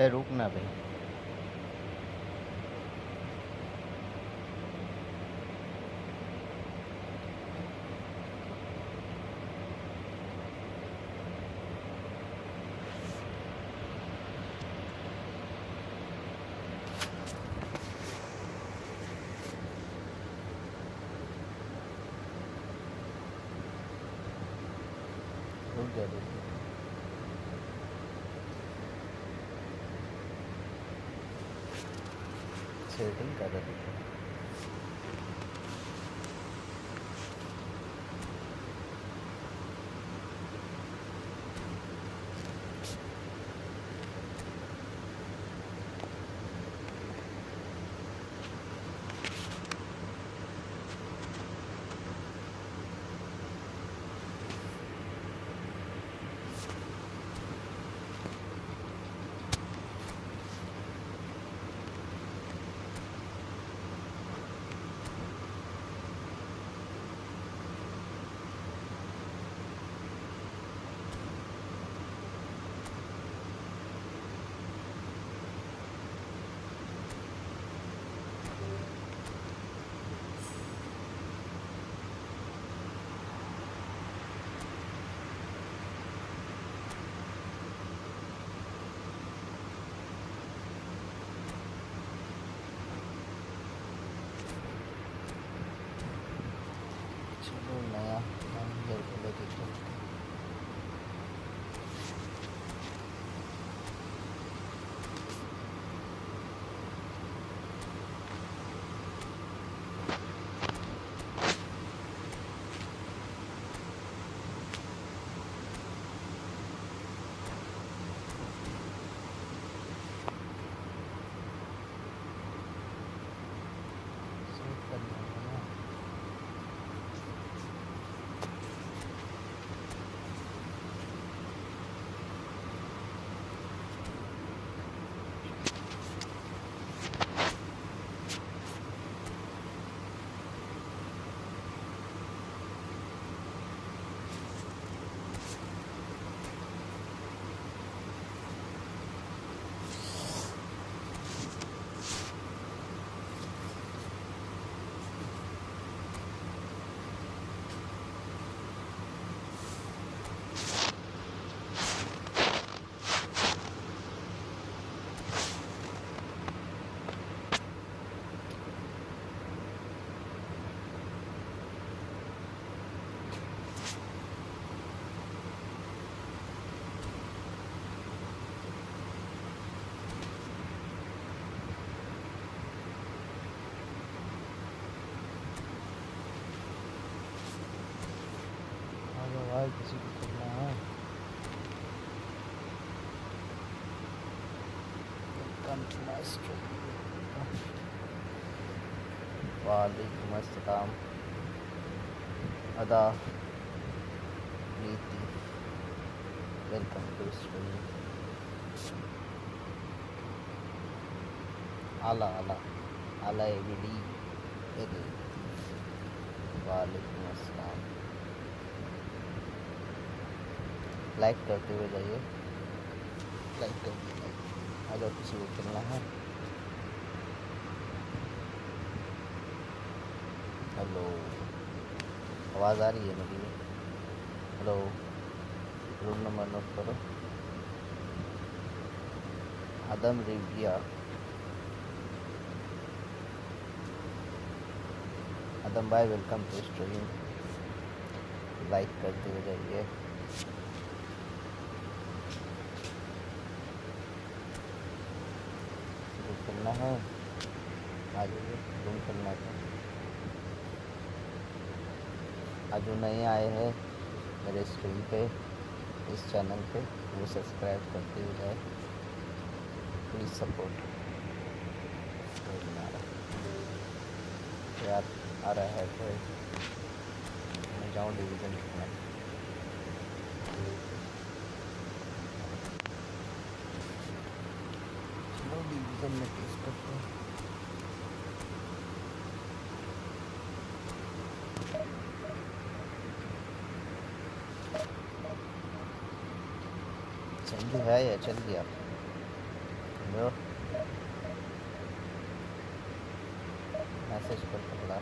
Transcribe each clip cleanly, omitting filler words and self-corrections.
ए रुक ना भाई। रुक जा रुक जा। सेटिंग कर रहा था। चलो नया मैनेजर को लेके चलते हैं। सेव करना है ना। हेलो भाई, किसी को करना है? Welcome to my stream. वालेकुम अस्सलाम। अदा नीति, वेलकम टू स्ट्रीम। आला आला आला एबीडी। वालेकुम अस्सलाम। लाइक करते हुए जाइए, लाइक करते लाइक। आ जाओ, किसी को खेलना है? हेलो, आवाज़ आ रही है मेरी? हेलो, रूम नंबर नोट करो। आदम रिविया, आदम भाई वेलकम टू स्ट्रीम। लाइक करते हुए जाइए। करना है आ जाइए, रूम करना है। आज जो नए आए हैं मेरे स्ट्रीम पे, इस चैनल पे, वो सब्सक्राइब करते हुए जाए प्लीज़। सपोर्ट यार आ रहा है तो मैं जाऊँ डिवीज़न खेलने। चलो डिवीज़न में टेस्ट करते हैं। संजू है या चल गया? ब्रो मैसेज कर पकड़ा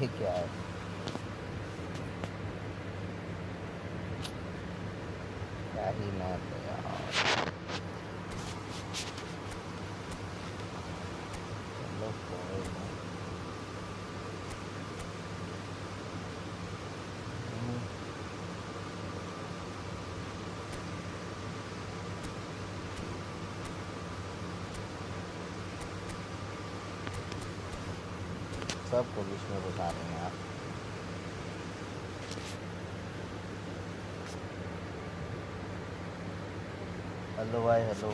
ये क्या है क्या ही मैप है यार चलो कोई नहीं सब पुलिस में बता रहे हैं आप हेलो भाई हेलो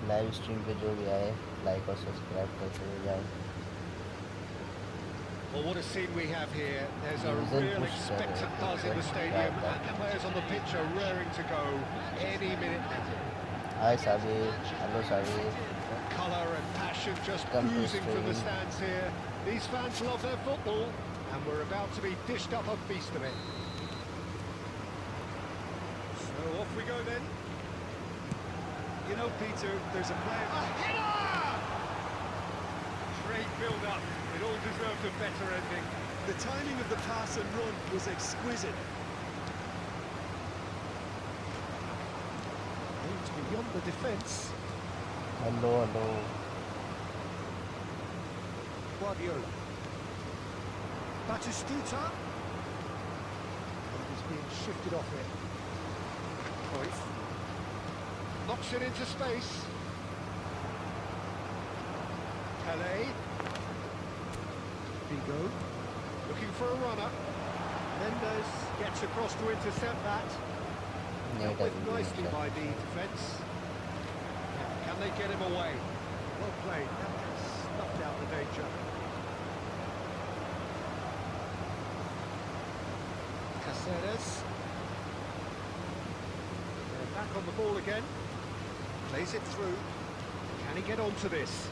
लाइव स्ट्रीम पे जो भी आए लाइक और सब्सक्राइब करते हुए जाए Well, what a scene we have here. There's a real expectant buzz in the stadium, and the players on the pitch are raring to go any minute now. Hi Sabi, hello Sabi. Colour and passion just oozing from the stands here. These fans love their football, and we're about to be dished up a feast of it. So off we go then. You know, Peter, there's a player... A header! Great build-up. It all deserved a better ending. The timing of the pass and run was exquisite. Aimed beyond the defence. Hello, hello. Guardiola. Batistuta. He's being shifted off it. Cruyff. Knocks it into space. Pele. Vigo. Looking for a runner. Mendes gets across to intercept that. Dealt with nicely by the defence. Can they get him away? Well played. That snuffed out the danger. Caceres. They're back on the ball again. Plays it through. Can he get onto this?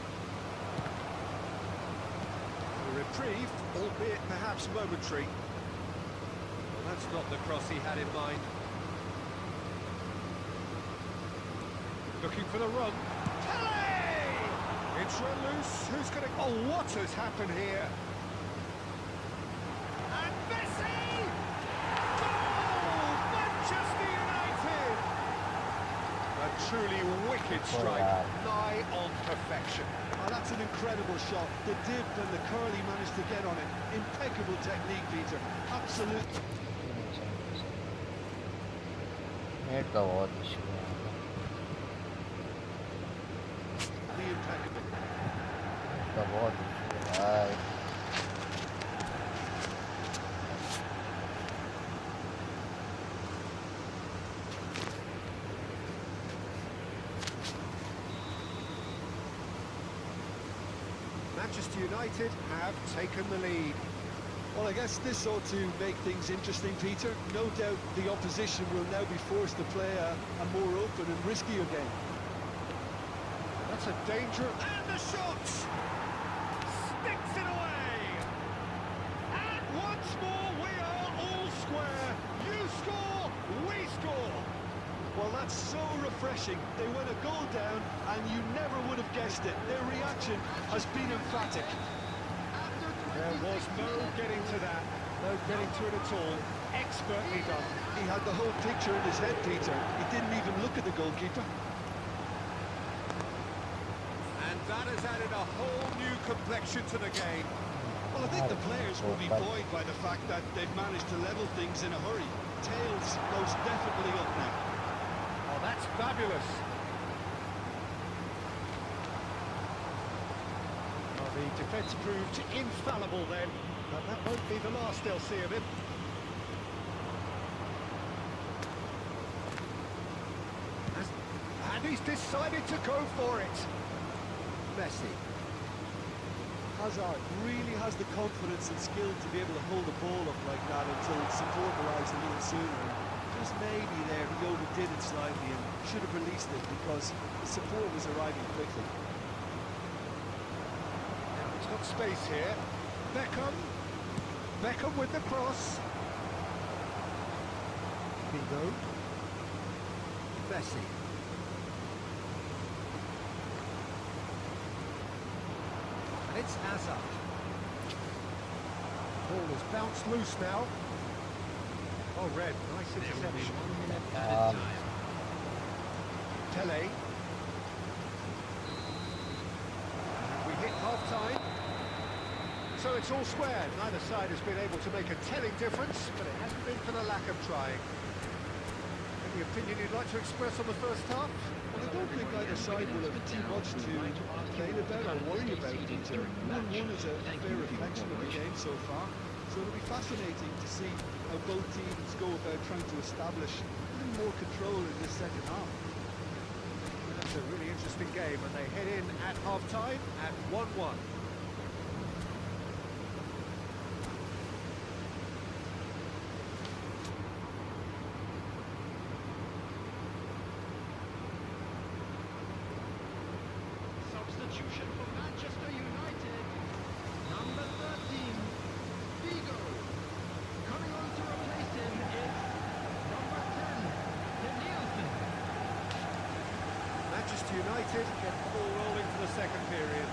A reprieve, albeit perhaps momentary. Well, that's not the cross he had in mind. Looking for the run. Pele! It's run loose. Who's going to... Oh, what has happened here? And Messi! Goal! Manchester United! A truly wicked strike, nigh on perfection. Oh, that's an incredible shot. The dip and the curl he managed to get on it. Impeccable technique, Peter. Absolutely. Net का बहुत issue है Impeccable. का बहुत issue है भाई Manchester United have taken the lead. Well, I guess this ought to make things interesting, Peter. No doubt the opposition will now be forced to play a more open and riskier game. That's a danger. And the shot! Sticks it away! And once more we are all square. You score, we score. Well, that's so refreshing. They went a goal down and you never would have guessed it. Their reaction has been emphatic. There was no getting to that. No getting to it at all. Expertly done. He had the whole picture in his head, Peter. He didn't even look at the goalkeeper. And That has added a whole new complexion to the game. Well, I think the players will be buoyed by the fact that they've managed to level things in a hurry. Tails most definitely up now. Oh, that's fabulous. Well, the defence proved infallible then, but that won't be the last they'll see of him. And he's decided to go for it. Messi. Hazard really has the confidence and skill to be able to hold the ball up like that until support arrives a little sooner. Just maybe there he overdid it slightly and should have released it because the support was arriving quickly. Now he's got space here. Beckham with the cross. Vigo. Messi. And it's Hazard. Ball is bounced loose now. Oh, red, nice interception. Tele. And we hit half-time. So it's all square. Neither side has been able to make a telling difference, but it hasn't been for the lack of trying. Any opinion you'd like to express on the first half? Well, I don't think either side will have too much to complain about or worry about, Peter. 1-1 is a fair reflection of the game so far, so it'll be fascinating to see how both teams go about trying to establish a little more control in this second half. That's a really interesting game, and they head in at half-time at 1-1. Substitution for Manchester United. Number 13, Vigo. Coming on to replace him is number 10, Danielson. Manchester United get the ball rolling for the second period.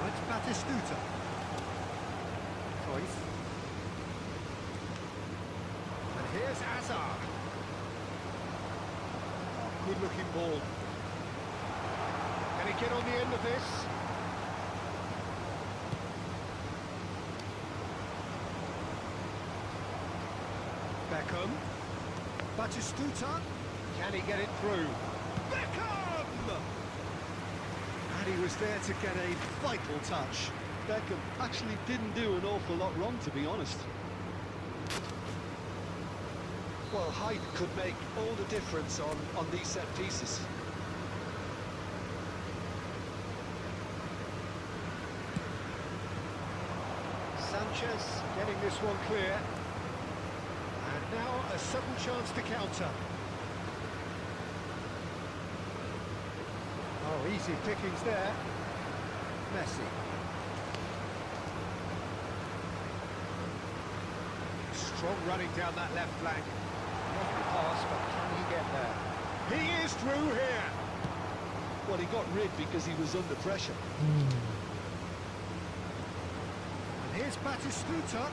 Right, Batistuta. Cruyff. And here's Hazard. Oh, good-looking ball. Can he get on the end of this? Beckham. Batistuta. Can he get it through? Beckham! And he was there to get a vital touch. Beckham actually didn't do an awful lot wrong, to be honest. Well, height could make all the difference on these set pieces. Sanchez getting this one clear. And now a sudden chance to counter. Oh, easy pickings there. Messi. Strong running down that left flank. Lovely pass, but can he get there? He is through here. Well, he got rid because he was under pressure. And here's Batistuta.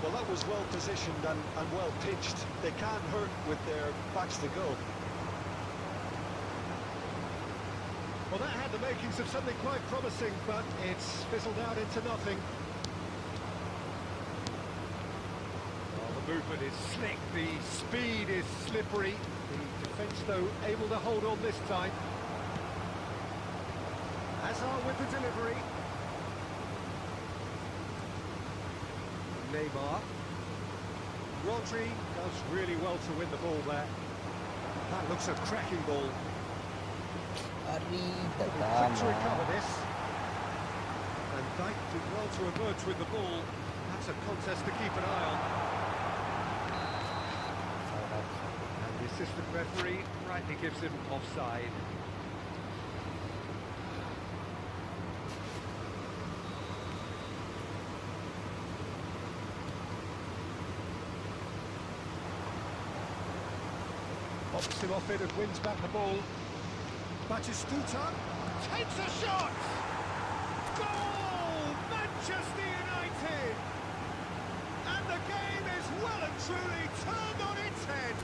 Well, that was well positioned and well pitched. They can't hurt with their backs to go. Well, that had the makings of something quite promising, but it's fizzled out into nothing. Well, the movement is slick, the speed is slippery. The defence, though, able to hold on this time. Hazard with the delivery. Neymar. Rodri does really well to win the ball there. That looks a cracking ball. Quick to recover this. And Dyke did well to emerge with the ball. That's a contest to keep an eye on. And the assistant referee rightly gives him offside. Pops him off it and wins back the ball. Batistuta takes a shot! Goal! Manchester United! And the game is well and truly turned on its head.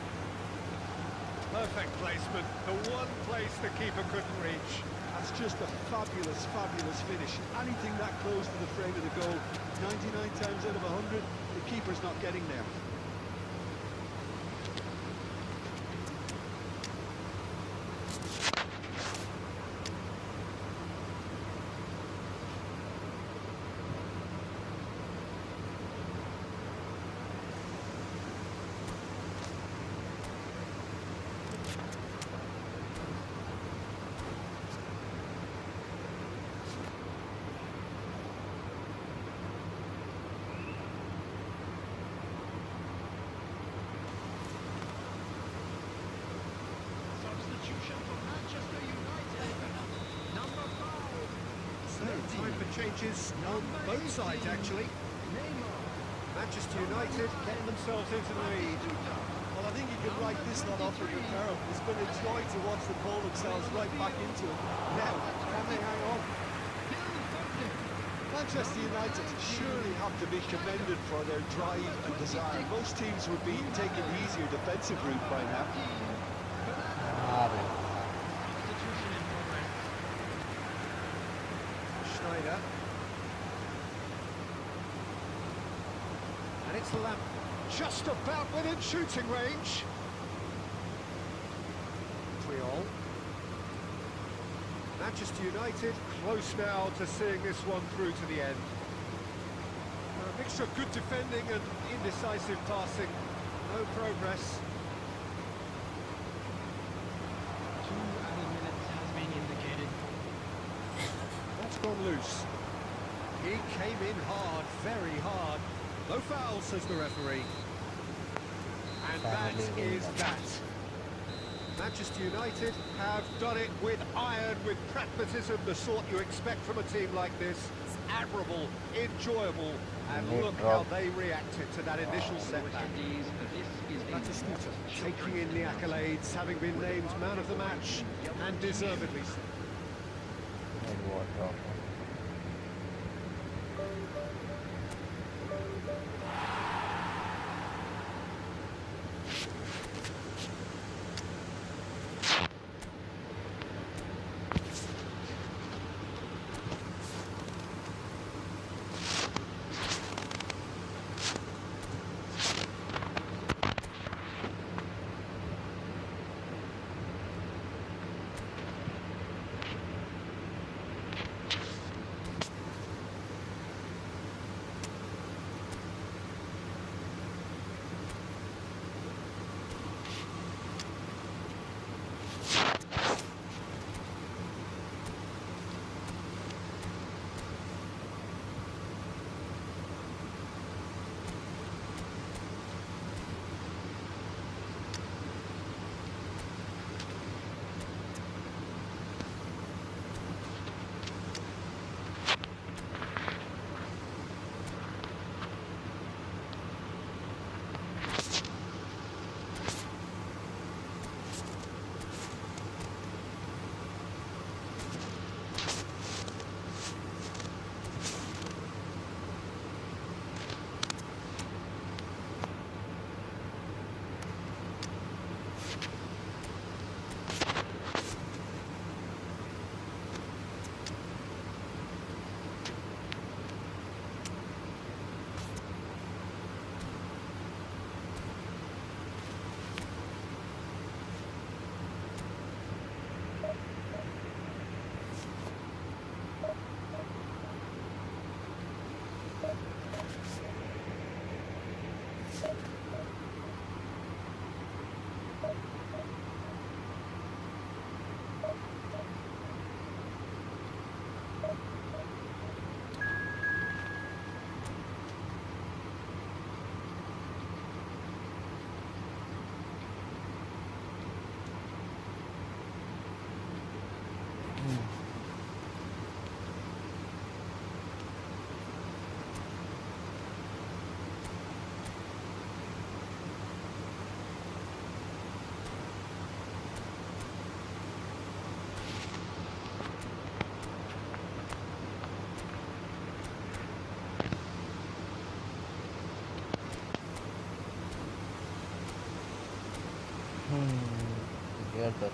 Perfect placement. The one place the keeper couldn't reach. That's just a fabulous, fabulous finish. Anything that close to the frame of the goal, 99 times out of 100, the keeper's not getting there. Substitution for Manchester United. Number 5. So, time for changes on both sides, actually. Neymar. Manchester United getting themselves into the lead. Well, I think you can write this lot off with Carroll. It's been a joy to watch them pull themselves right back into it. Now, can they hang on? Manchester United surely have to be commended for their drive and desire. Most teams would be taking the easier defensive route by now. Substitution in progress. Schneider. And it's Lamp just about within shooting range. Triol. Manchester United close now to seeing this one through to the end. A mixture of good defending and indecisive passing. No progress. 2 added minutes has been indicated. What's gone loose? He came in hard, very hard. No foul, says the referee. And that is that. Manchester United have done it with iron, with pragmatism, the sort you expect from a team like this. It's admirable, enjoyable, and look how they reacted to that initial setback. That's a snoozer. Taking in the accolades, having been named man of the match, and deservedly so.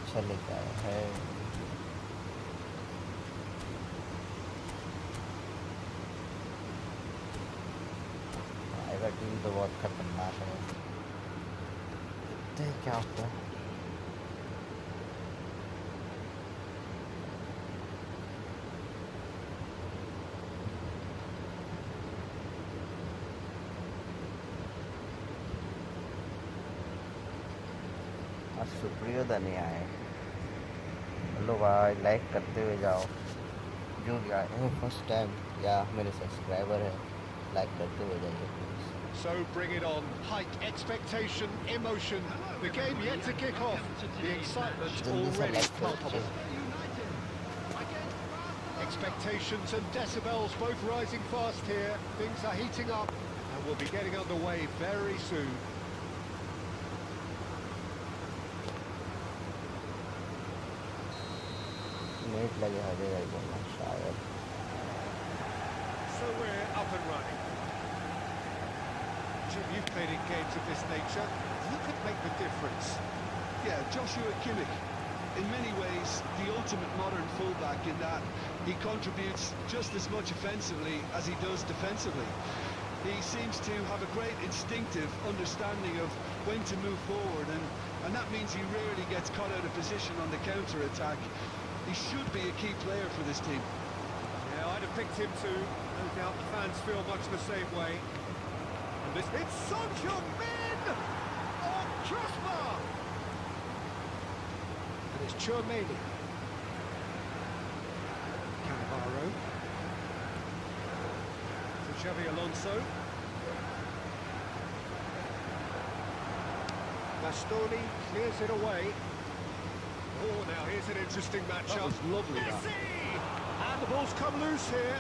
अच्छा लेके आया है। आएगा team तो बहुत खतरनाक है। देखते हैं क्या होता है। आज सुप्रियोदा नहीं आए। हेलो भाई, लाइक करते हुए जाओ। जो भी आए हैं फर्स्ट टाइम या मेरे सब्सक्राइबर है, लाइक करते हुए जाइए please. So bring it on. Hike, expectation, emotion. The game yet to kick off. The excitement जल्दी से already like palpable. Expectations and decibels both rising fast here. Things are heating up and we'll be getting underway very soon. Net लगे हजे भाई बोलना शायद। So we're up and running. Jim, you've played in games of this nature. Who could make the difference? Yeah, Joshua Kimmich. In many ways, the ultimate modern fullback in that he contributes just as much offensively as he does defensively. He seems to have a great instinctive understanding of when to move forward, and that means he rarely gets caught out of position on the counter-attack. He should be a key player for this team. Yeah, I'd have picked him too. No doubt the fans feel much the same way. And this... It's Son Heung-min! On crossbar! And it's Chouameni. Cannavaro. To Xavi Alonso. Bastoni clears it away. Oh, now here's an interesting matchup. That was lovely, that. ZEE! And the ball's come loose here.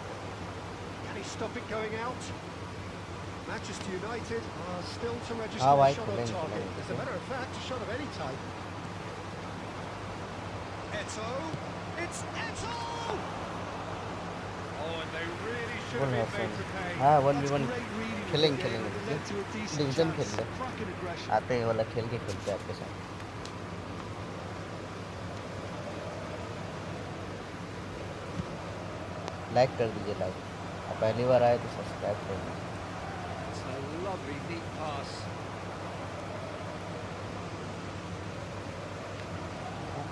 Can he stop it going out? Manchester United are still to register a shot on target. As a matter of fact, a shot of any type. Eto'o! It's Eto'o! Oh, and they really should have been made to pay. हाँ 1v1 That's great reading of the खेलेंगे game, and it led to a decent division chance. खेल ले। Cracking aggression. आते हैं वाला खेल के खेलते हैं आपके साथ। लाइक कर दीजिए, लाइक। और पहली बार आए तो सब्सक्राइब कर दीजिए। It's a lovely neat pass.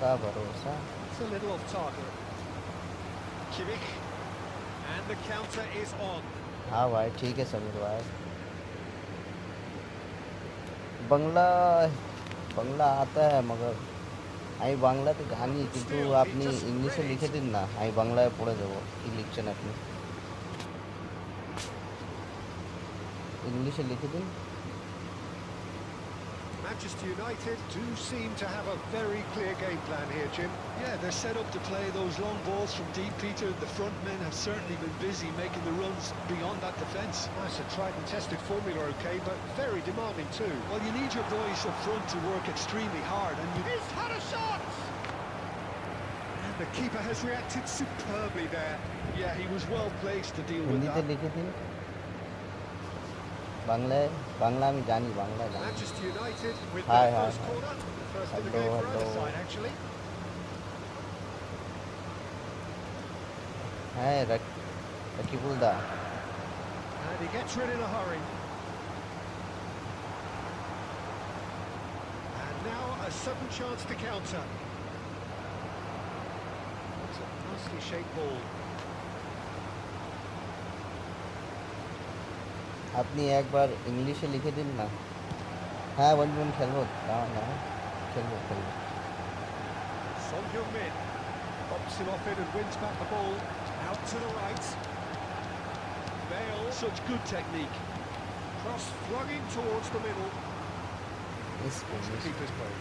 का भरोसा। It's a little off target. Kimmich. And the counter is on. हाँ भाई ठीक है समीर भाई। बंगला बंगला आता है मगर आई बांग्ला तो জানি কিন্তু আপনি ইংলিশে লিখে দিন না, আমি বাংলায় পড়ে দেব। কি লিখছেন আপনি? ইংলিশে লিখে দিন। Manchester United do seem to have a very clear game plan here, Jim. Yeah, they're set up to play those long balls from deep, Peter. The front men have certainly been busy making the runs beyond that defence. That's a tried and tested formula, okay, but very demanding too. Well, you need your boys up front to work extremely hard, and you... He's had a shot! And the keeper has reacted superbly there. Yeah, he was well placed to deal with হিন্দিতে that. লিখে দিন। বাংলায় বাংলা আমি জানি, বাংলা জানি। Manchester United with Hi, their hi, first hi. corner. First in the Hello, game for either hello. side, actually. হ্যাঁ রকিবুল দা। And he gets rid in a hurry. And now a sudden chance to counter. It's a nicely shaped ball. আপনি একবার ইংলিশে লিখে দিন না। হ্যাঁ 1v1 খেলবো, দাঁড়ান না, খেলবো। Son Heung-min pops him off it and wins back the ball. Out to the right. Bale. Such good technique. Cross flung in towards the middle. इस The keeper's goal.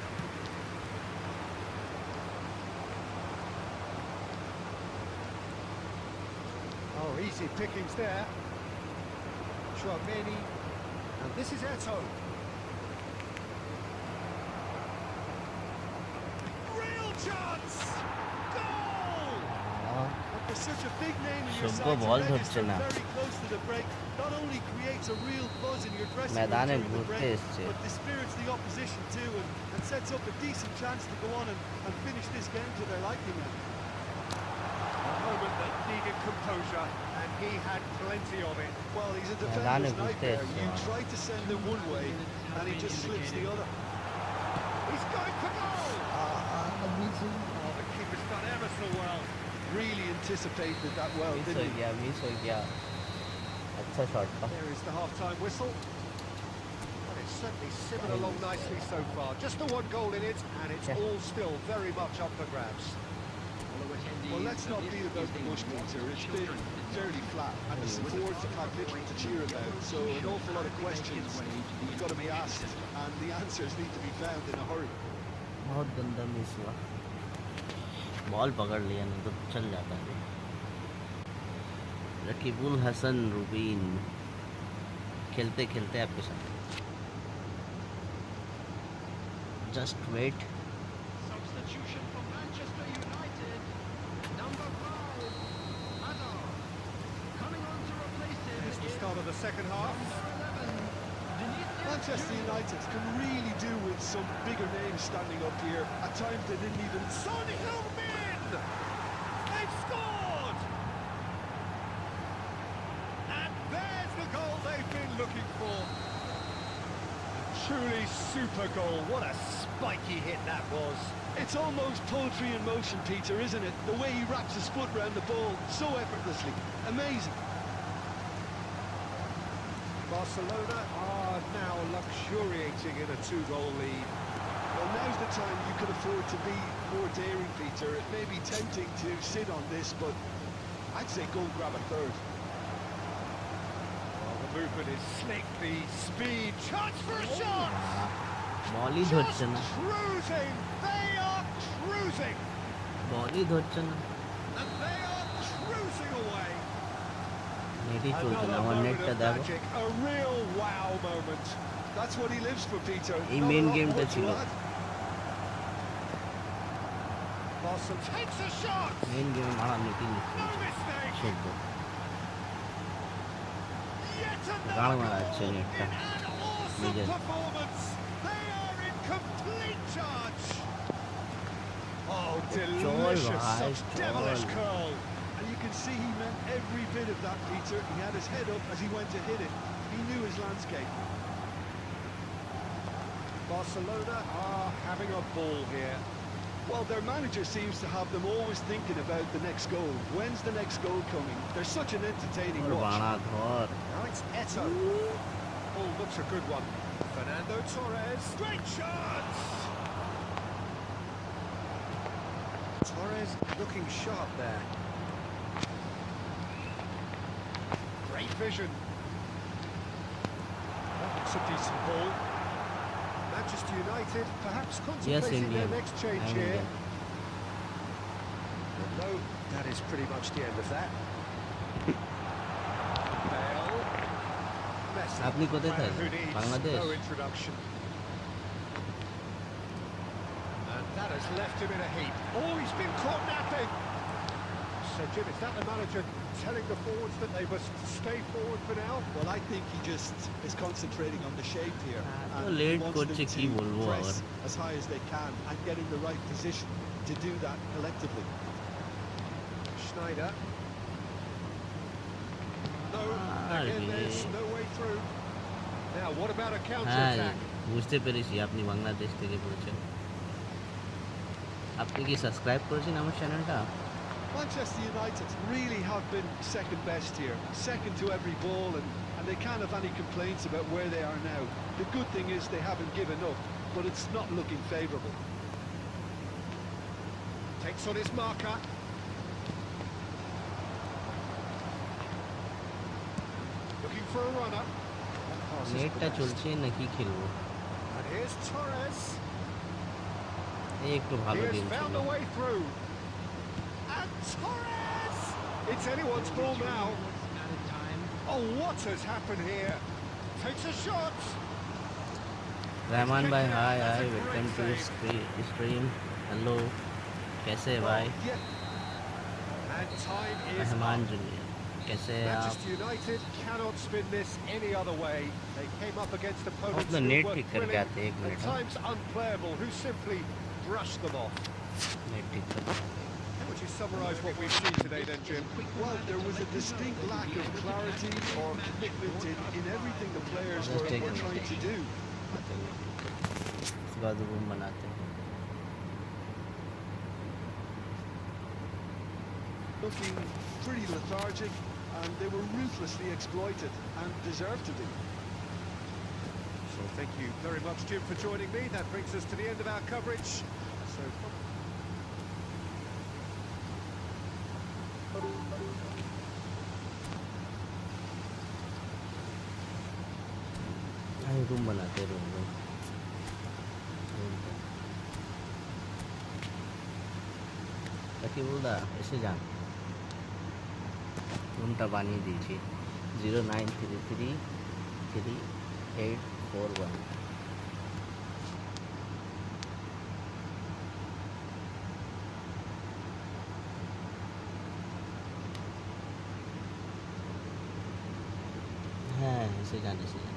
Oh, easy pickings there. Chouameni. And this is Eto'o. Real chance! Goal! But the with such a big name in your सबको side to ball register धोচ্ছে ना very close to the break not only creates a real buzz in your dressing room मैदान में during the घूरते break, इससे but dispirits the opposition too and sets up a decent chance to go on and finish this game to their liking. Now. A moment that needed composure, and he had plenty of it. Well, he's a मैदान defender's में घूरते nightmare. इससे You try to send him one way and he just slips the other. He's going for goal! Oh, the keeper's done ever so well. Really anticipated that well, miss हो didn't he? गया अच्छा shot था There is the half-time whistle. And it's certainly simmered along nicely so far. Just the one goal in it, and it's all still very much up for grabs. Well, let's not be about the bush, Peter. It's been fairly flat, and the supports have had little to cheer about, so an awful lot of questions have got to be asked, and the answers need to be found in a hurry. बहुत गंदा miss हुआ ball पकड़ लिया नहीं तो चल जाता है रकीबुल हसन रूबीन खेलते खेलते आपके साथ just wait Substitution for Manchester United. Number 5, Hazard. Coming on to replace him There's the is start of the second half. number 11, Vinicius Manchester United can really do with some bigger names standing up here. At times they didn't even... Son Heung-min! They've scored! And there's the goal they've been looking for. Truly super goal. What a spiky hit that was. It's almost poetry in motion, Peter, isn't it? The way he wraps his foot round the ball so effortlessly. Amazing. Barcelona are now luxuriating in a 2-goal lead. Well, now's the time you can afford to be more daring, Peter. It may be tempting to sit on this, but I'd say go and grab a third. Well, the movement is slick, the speed, chance for a shot! Ball ही Just धोচ্ছে ना cruising! They are cruising! Ball ही धोচ্ছে ना And they are cruising away! Net ही चलते ना Another वो moment नेट का of दाबो magic, a real wow moment. That's what he lives for, Peter. ये Not a main lot game more টা to ছিল add. Barcelona takes a shot! Main game हमारा नीति No mistake! छोड़ दो Yet गाँव another वाला goal अच्छे नेट in का an awesome Major. performance! They are in complete charge! Oh, delicious bhai, soft devilish chol. curl! And you can see he meant every bit of that, Peter. He had his head up as he went to hit it. He knew his landscape. Barcelona are having a ball here. Well, their manager seems to have them always thinking about the next goal. When's the next goal coming? They're such an entertaining और watch. बाणा धोर Now it's Eto. Oh, looks a good one. Fernando Torres. Great shots! Torres looking sharp there. Great vision. That's a decent ball. Manchester United perhaps contemplating Indian. their next change I'm here. Indian. But no, that is pretty much the end of that. Bale. Messi. आपने को देखा Player who needs Bangladesh no introduction. And that has left him in a heap. Oh, he's been caught napping. So, Jim, is that the manager telling the forwards that they must stay forward for now? Well, I think he just is concentrating on the shape here. तो And he late wants coach them से की बोलूँ to press अगर as high as they can and get in the right position to do that collectively. Schneider. No, Ah, again, there's yeah. no way through. Now, what about a হ্যাঁ counter-attack? বুঝতে পেরেছি আপনি বাংলাদেশ থেকে বলছেন আপনি কি subscribe করেছেন আমার চ্যানেলটা Manchester United really have been second best here, second to every ball, and they can't have any complaints about where they are now. The good thing is they haven't given up, but it's not looking favourable. Takes on his marker. Looking for a runner. That pass isn't the নেটটা best. চলছে নাকি খেলবো And here's Torres. এই একটু ভালো He has game found ছিল a way through. And Torres! It's anyone's ball now. added time. Oh, what has happened here? Takes a shot. Rahman भाई hi hi welcome to stream hello कैसे है भाई Yeah. And And time is मेहमान up. Junior कैसे हैं आप? Manchester United cannot spin this any other way. They came up against opponents अपना who net were ठीक करके thrilling आते हैं, एक and मिनट हाँ। times unplayable, who simply brushed them off. Net ठीक करके आते हैं। How would you summarise what we've seen today then, Jim? Well, there was a distinct lack of clarity or commitment in everything the players were trying to do. इसके बाद room बनाते हैं। Looking pretty lethargic, and they were ruthlessly exploited and deserved to be. So thank you very much, Jim, for joining me. That brings us to the end of our coverage. So. Room बनाते हैं, room ताकि बोला ऐसे जान रूमटा बानिए दीजिए 09333841। हाँ ऐसे जान ऐसे जान।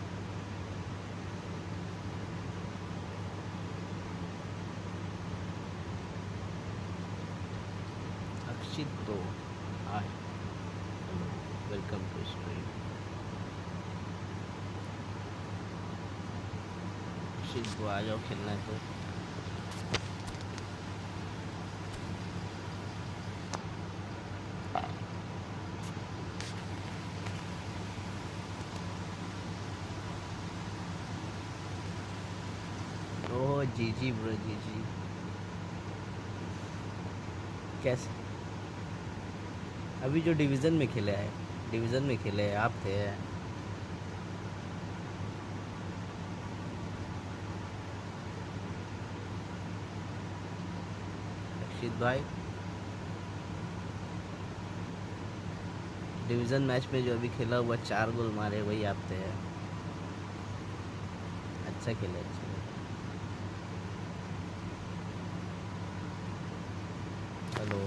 तो hi hello welcome to stream. Akshit को आ जाओ, खेलना है तो। ओह जी ब्रो जी कैसे अभी जो डिवीज़न में खेले हैं आप थे। अक्षित भाई डिवीज़न मैच में जो अभी खेला हुआ 4 गोल मारे वही आप थे। अच्छा खेले अच्छा। हेलो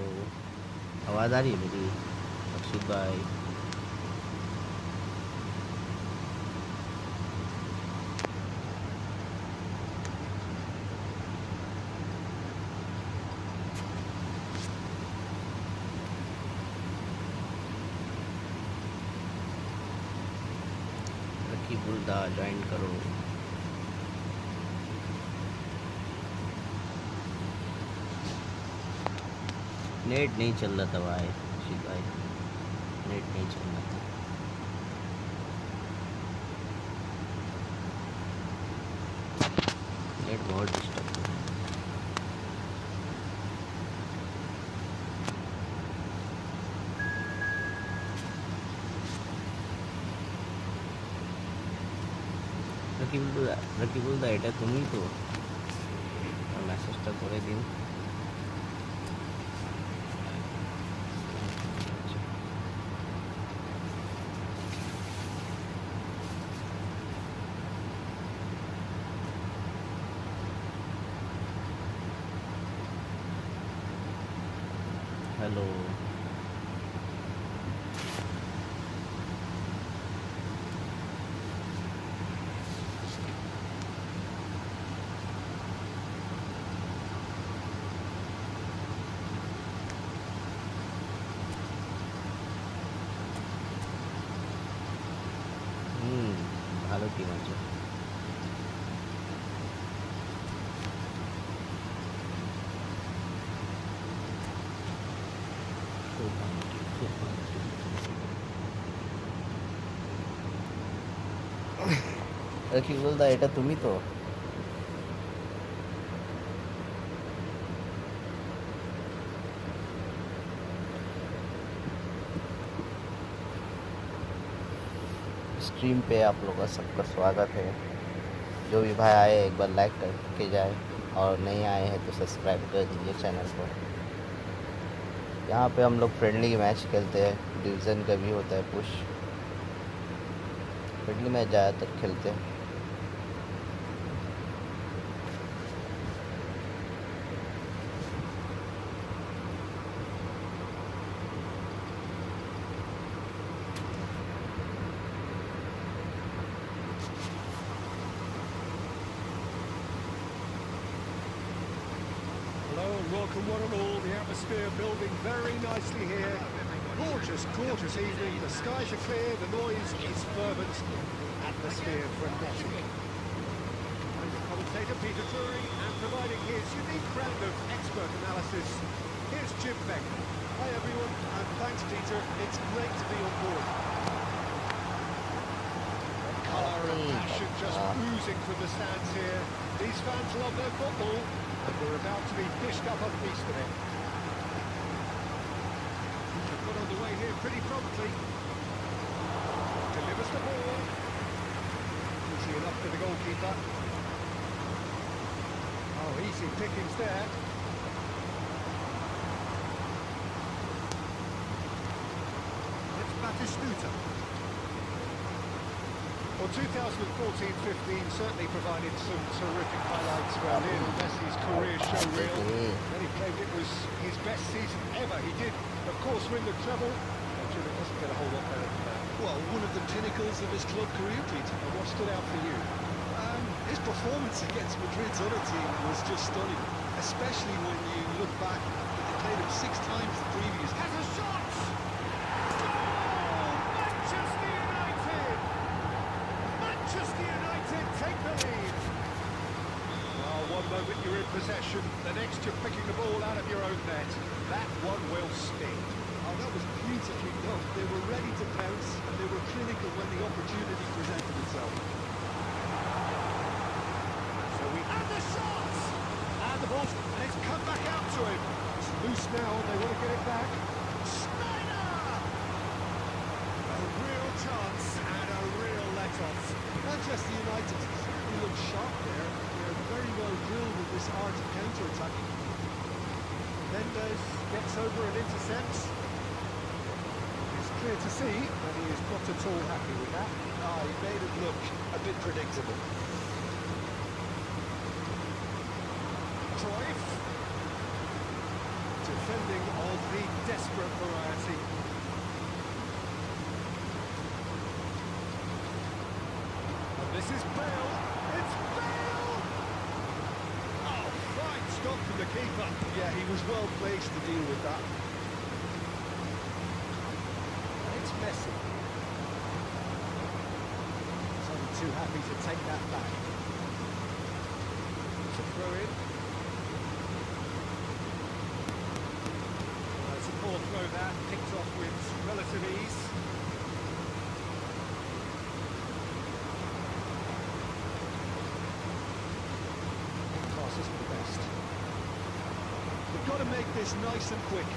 आवाज़ आ रही है मेरी अक्षित भाई? लकी बुल्दा ज्वाइन करो। नेट नहीं चल रहा था भाई अक्षित भाई, नेट नहीं चल रहा था। नेट बहुत डिस्टर्ब था। रकीबुल दा এটা তুমি তো মেসেজটা করে দিন। हेलो ভালো টিম আছে। কি বলতা এটা তুমি তো? स्ट्रीम पे आप लोगों का सबका स्वागत है। जो भी भाई आए एक बार लाइक करके जाए और नहीं आए हैं तो सब्सक्राइब कर दीजिए चैनल को। यहाँ पे हम लोग फ्रेंडली मैच खेलते हैं, डिवीज़न का भी होता है पुश। फ्रेंडली मैच ज़्यादातर खेलते हैं। look and what an all, the atmosphere building very nicely here. Gorgeous, gorgeous evening. The skies are clear, the noise is fervent, atmosphere frenetic. I'm the commentator Peter Drury, and providing his unique brand of expert analysis, here's Jim Beck. Hi everyone, and thanks Peter. It's great to be on board. Colour and passion just oozing from the stands here. These fans love their football, and we're about to be dished up a feast of it. They're put on the way here pretty promptly. Delivers the ball. Easy enough for the goalkeeper. Oh, easy pickings there. It's Batistuta. Well, 2014-15 certainly provided some terrific highlights where Lionel Messi's career show reel. When he claimed it was his best season ever. He did, of course, win the treble. But Jim, it doesn't get a whole lot better than that. Well, one of the pinnacles of his club career, Peter. And what stood out for you? His performance against Madrid's other team was just stunning, especially when you look back that they played him 6 times the previous. Has a shot! Goal! Manchester United! Manchester United take the lead. Well, one moment you're in possession, the next you're picking the ball out of your own net. That one will sting. Oh, that was beautifully done. They were ready to pounce, and they were clinical when the opportunity presented itself. And the shot! And the ball, and it's come back out to him. It's loose now, and they want to get it back. Schneider! A real chance and a real let-off. Manchester United certainly look sharp there. They're very well drilled with this art of counter-attacking. Mendes gets over and intercepts. It's clear to see that he is not at all happy with that. He made it look a bit predictable. Cruyff, defending of the desperate variety. And this is Bale. It's Bale! Oh, fine stop from the keeper. Yeah, he was well placed to deal with that. And it's Messi. He's only too happy to take that back. It's a throw-in. Poor throw that, picked off with relative ease. Pass isn't the best. They've got to make this nice and quick.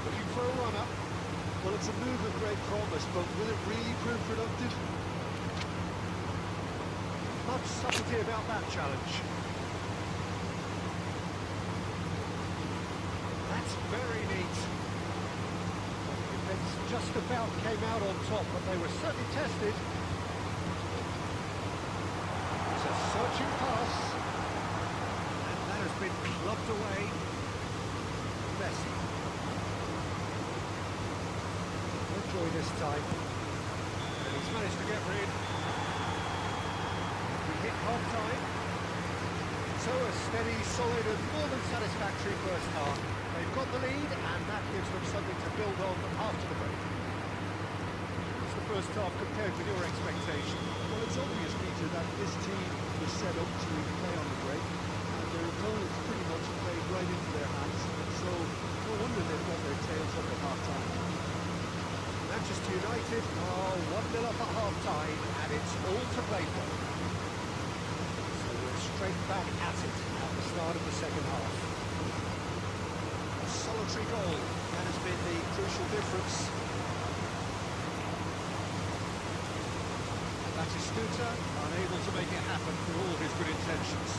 Looking for a runner. Well, it's a move of great promise, but will it really prove productive? Much subtlety about that challenge. That's very neat. The defence just about came out on top, but they were certainly tested. It's a searching pass. And that has been clubbed away. Messi. No joy this time. And he's managed to get rid. We hit half-time. So a steady, solid and more than satisfactory first half. They've got the lead, and that gives them something to build on after the break. What's the first half compared with your expectation? Well, it's obvious, Peter, that this team was set up to play on the break, and their opponents pretty much played right into their hands, so no wonder they've got their tails up at half-time. Manchester United are 1-0 up at half-time, and it's all to play for. So we're straight back at it at the start of the second half. Solitary goal, that has been the crucial difference. Batistuta unable to make it happen for all his good intentions.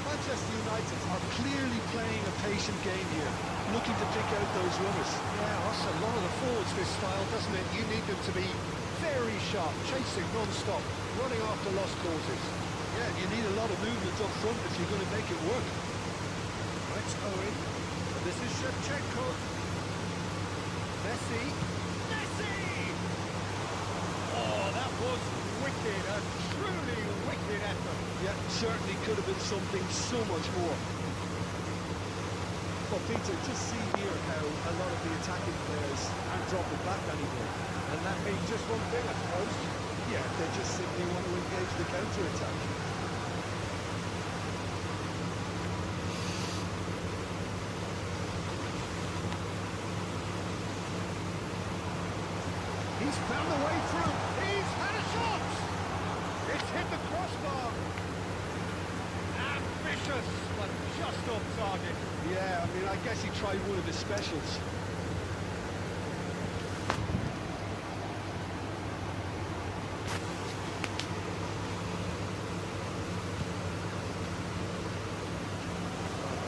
Manchester United are clearly playing a patient game here, looking to pick out those runners. Yeah, that's a lot of the forwards this style, doesn't it? You need them to be very sharp, chasing non-stop, running after lost causes. Yeah, you need a lot of movement up front if you're going to make it work. It's Owen. And this is Shevchenko. Messi. Messi! Oh, that was wicked, a truly wicked splendid effort. Yeah, certainly could have been something so much more. But Peter, just see here how a lot of the attacking players aren't dropping back anymore. And that means just one thing, I suppose. Yeah, they just simply want to engage the counter-attack. He's found a way through. He's had a shot. It's hit the crossbar. Ambitious, but just off target. Yeah, I mean, I guess he tried one of his specials.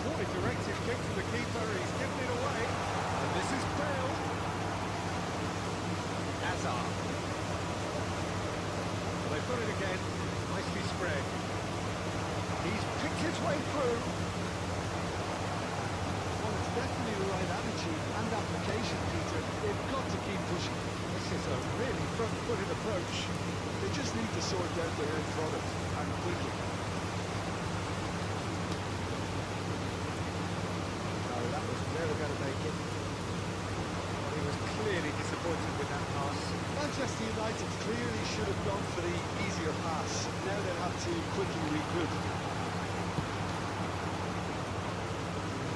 Poorly directed kick to the keeper. He's given it away. And this is Bale. Hazard. Well, they've got it again. Nicely spread. He's picked his way through. Well, it's definitely the right attitude and application, Peter. They've got to keep pushing. This is a really front-footed approach. They just need to sort out their end product, and quickly. No, that was never going to make it. Well, he was clearly disappointed with that pass. Manchester United clearly should have gone for the easier pass. Now they'll have to quickly regroup.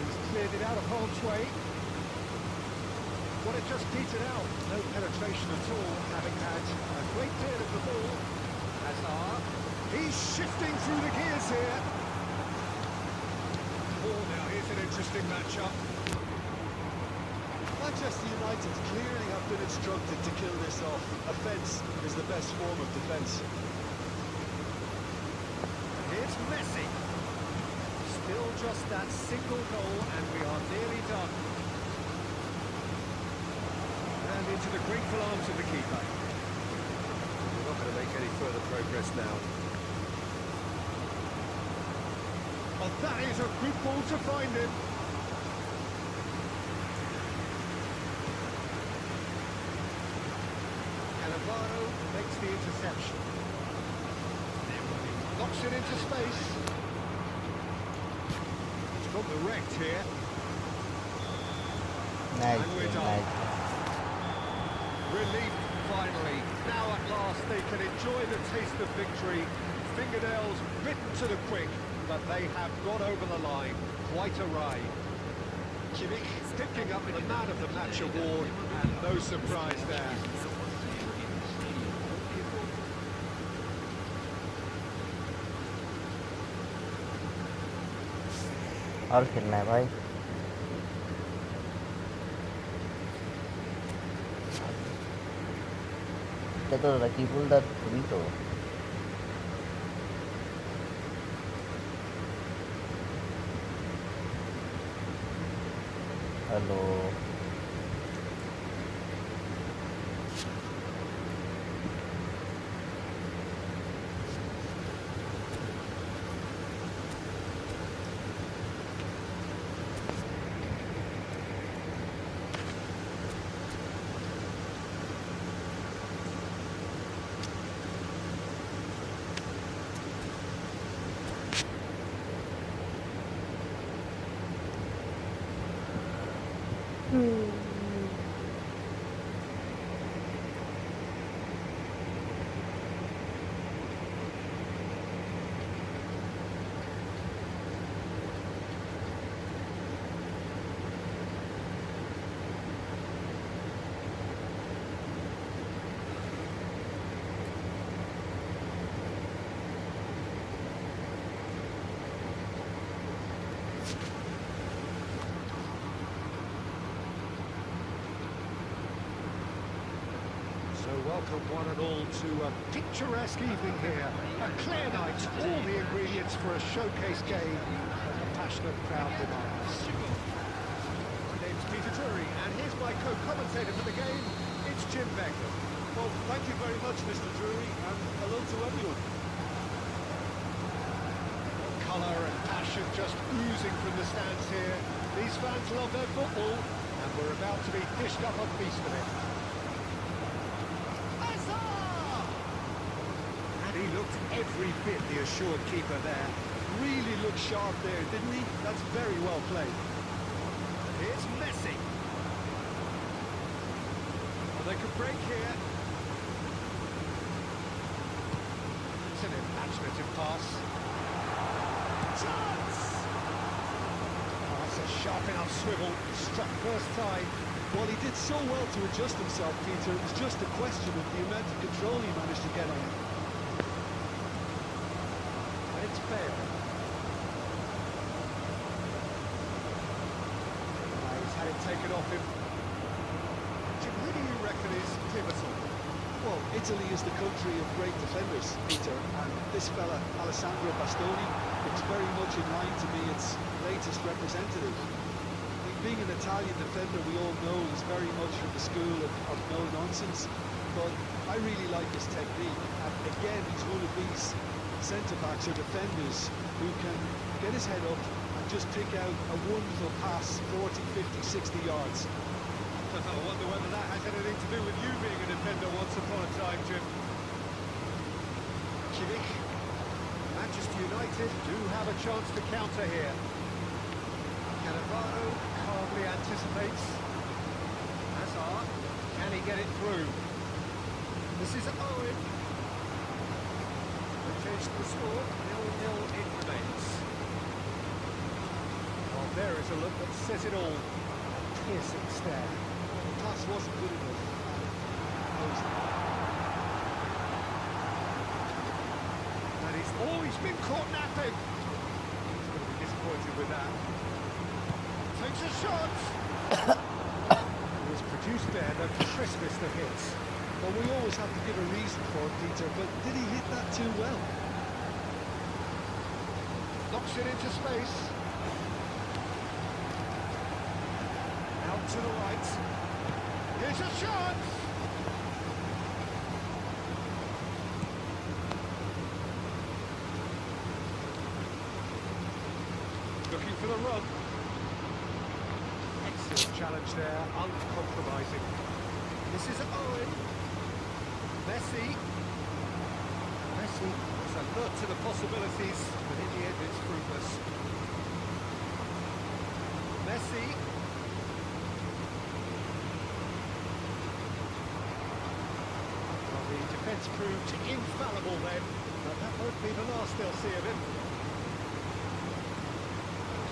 He's cleared it out of harm's way. Well, it just petered out. No penetration at all, having had a great deal of the ball. Hazard. He's shifting through the gears here. Oh, now here's an interesting matchup. Manchester United clearly have been instructed to kill this off. Offence is the best form of defence. Here's Messi. Still just that single goal, and we are nearly done. And into the grateful arms of the keeper. We're not going to make any further progress now. Well, that is a good ball to find him. Navarro makes the interception. Knocks it into space. It's got the wrecked here. Nice, And we're done. nice. Relief, finally. Now at last they can enjoy the taste of victory. Fingernails bitten to the quick, but they have got over the line. Quite a ride. Kimmich picking up the Man of the Match award, and no surprise there. और खेलना है भाई क्या तो rocky पुल दा तुम तो hello So welcome one and all to a picturesque evening here. A clear night, all the ingredients for a showcase game that the passionate crowd demands. My name's Peter Drury, and here's my co-commentator for the game. It's Jim Beckman. Well, thank you very much, Mr. Drury, and hello to everyone. Colour and passion just oozing from the stands here. These fans love their football, and we're about to be dished up a feast of it. He looked every bit the assured keeper there. Really looked sharp there, didn't he? That's very well played. Here's Messi. Well, they could break here. It's an imaginative pass. Chance! Oh, that's a sharp enough swivel. Struck first time. Well, he did so well to adjust himself, Peter. It was just a question of the amount of control he managed to get on it. And it's Bale. He's had it taken off him. Who do you reckon is pivotal? Well, Italy is the country of great defenders, Peter, and this fella, Alessandro Bastoni, looks very much in line to be its latest representative. I mean, being an Italian defender, we all know he's very much from the school of no-nonsense, but I really like his technique, and again, he's one of these centre-backs or defenders who can get his head up and just pick out a wonderful pass, 40, 50, 60 yards. I wonder whether that has anything to do with you being a defender once upon a time, Jim. Kimmich. Manchester United do have a chance to counter here. Cannavaro calmly anticipates. Hazard, can he get it through? This is Owen. They changed the score, 0-0 it remains. Well, there is a look that says it all. A piercing stare. The pass wasn't good enough. And he's been caught napping. He's going to be disappointed with that. Takes a shot. It was produced there, the crispest of hits. Well, we always have to give a reason for it, Peter, but did he hit that too well? Knocks it into space. Out to the right. Here's a chance! Looking for the run. Excellent challenge there, uncompromising. This is Owen. Messi. Messi was alert to the possibilities, but in the end it's fruitless. Messi. Well, the defence proved infallible then, but that won't be the last they'll see of him.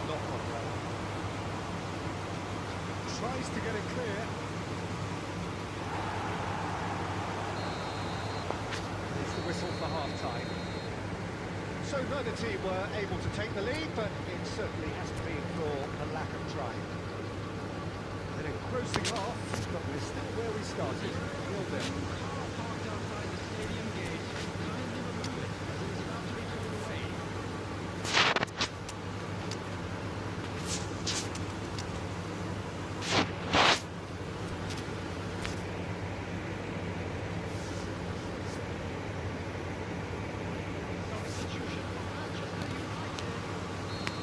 Not one though. Tries to get it clear. There's the whistle for half-time. So neither team were able to take the lead, but it certainly hasn't been for a lack of trying. An engrossing half, but we're still where we started. 0-0. Parked outside the stadium gate. Kindly remove it, as it is about to be towed away. Substitution for Manchester United.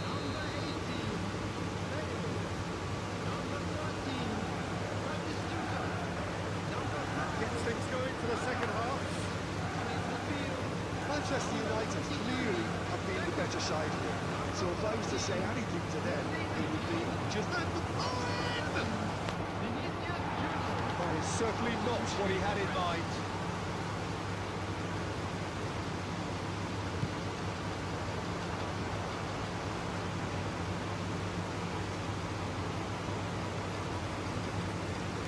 Number 18, Bale. Number 13, Batistuta. Number 5, Gets things going for the second half. leaves the field. Manchester United clearly have been the better side here. So if I was to say anything to them, it would be just... That is certainly not what he had in mind.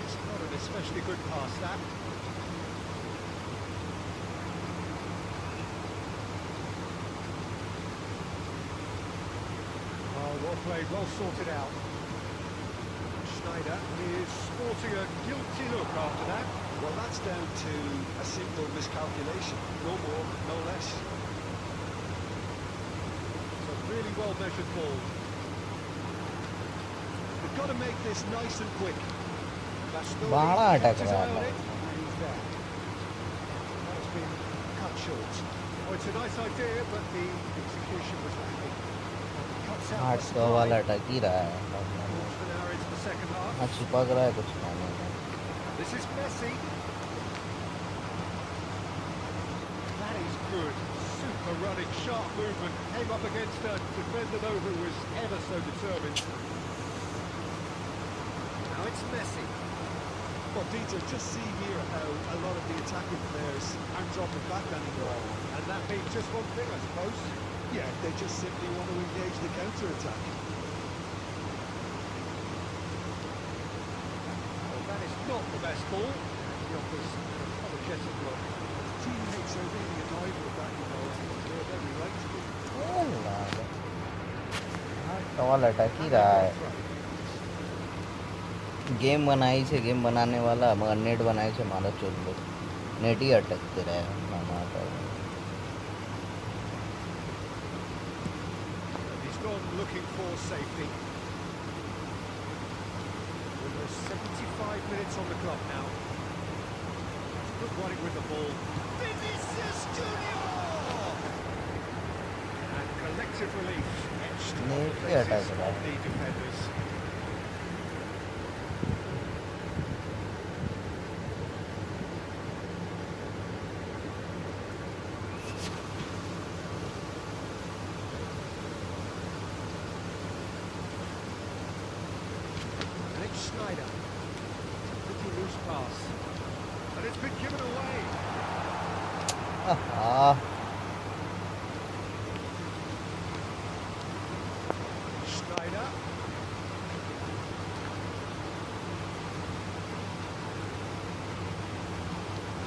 It's not an especially good pass, that. Oh, well played, well sorted out. Schneider is sporting a guilty look after that. Well, that's down to a simple miscalculation. No more, no less. It's a really well measured ball. We've got to make this nice and quick. Bastoni बाड़ा kept अटक his रहा eye on है it, and he's there. That has been cut short. Oh, it's a nice idea, but the execution was lacking. Cuts out आठ the सौ वाला supply. अटक ही रहा है Quarter of an hour into the second half. हाँ चिपक रहा है कुछ खाने में This is Messi. That is good. Super running, sharp movement. Came up against a defender though who was ever so determined. Now it's Messi. Well, Peter, just see here how a lot of the attacking players aren't dropping back anymore. And that means just one thing, I suppose. Yeah, they just simply want to engage the counter-attack. Well, that is not the best ball. He offers an apologetic look. Teammates are really annoyed with that, you know, and they're very right to be. Tall attack ही रहा है game बनाई से game बनाने वाला मगर net बनाई से मारा चोर लो नेट ही अटकते रहे मामा He's gone looking for safety. Almost 75 minutes on the clock now. Good running with the ball. Vinicius Junior! And collective relief etched on the faces of the defenders. Schneider. Pretty loose pass. And it's been given away. Schneider.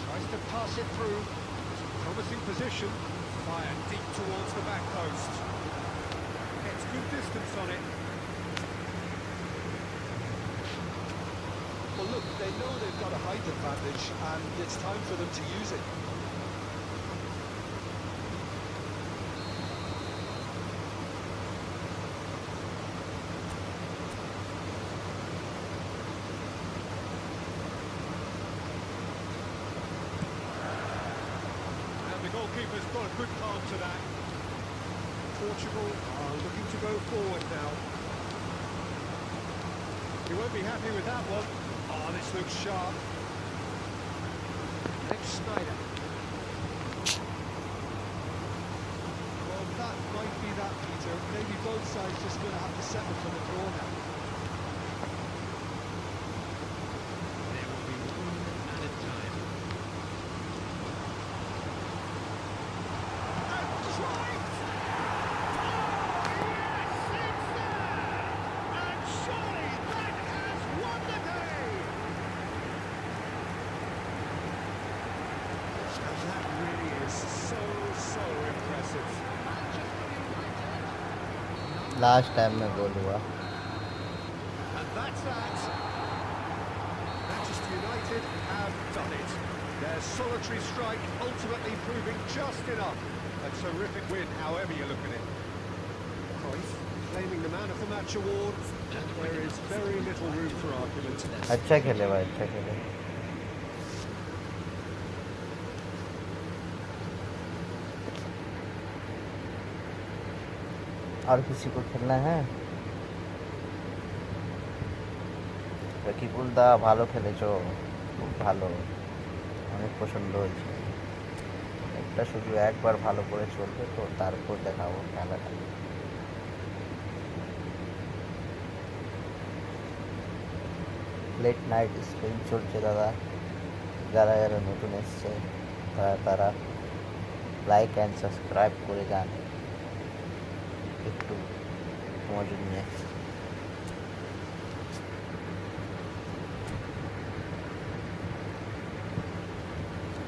Tries to pass it through. Promising position. Fired deep towards the back post. Gets good distance on it. Well, look, they know they've got a height advantage, and it's time for them to use it. And the goalkeeper's got a good calm to that. Portugal are looking to go forward now. He won't be happy with that one. Oh, this looks sharp. Next Schneider. Well, that might be that, Peter. Maybe both sides just going to have to settle for the draw now. There will be one added time. And drive! And surely that has won the day! And that really is so impressive. Last time में गोल हुआ And that's that. Manchester United have done it. Their solitary strike ultimately proving just enough. A terrific win, however you look at it. Cruyff claiming the Man of the Match award, and there is very little room for argument. अच्छा खेले भाई अच्छा खेले और किसी को खेलना है রকিবুল দা ভালো খেলেছো খুব ভালো অনেক পছন্দ হয়েছে একটা শুধু একবার ভালো করে চলবে তো তারপর দেখাবো খেলাটা লেট নাইট স্ট্রিম চলছে দাদা যারা যারা নতুন এসছে তারা লাইক অ্যান্ড সাবস্ক্রাইব করে যান একটু মজা নিয়ে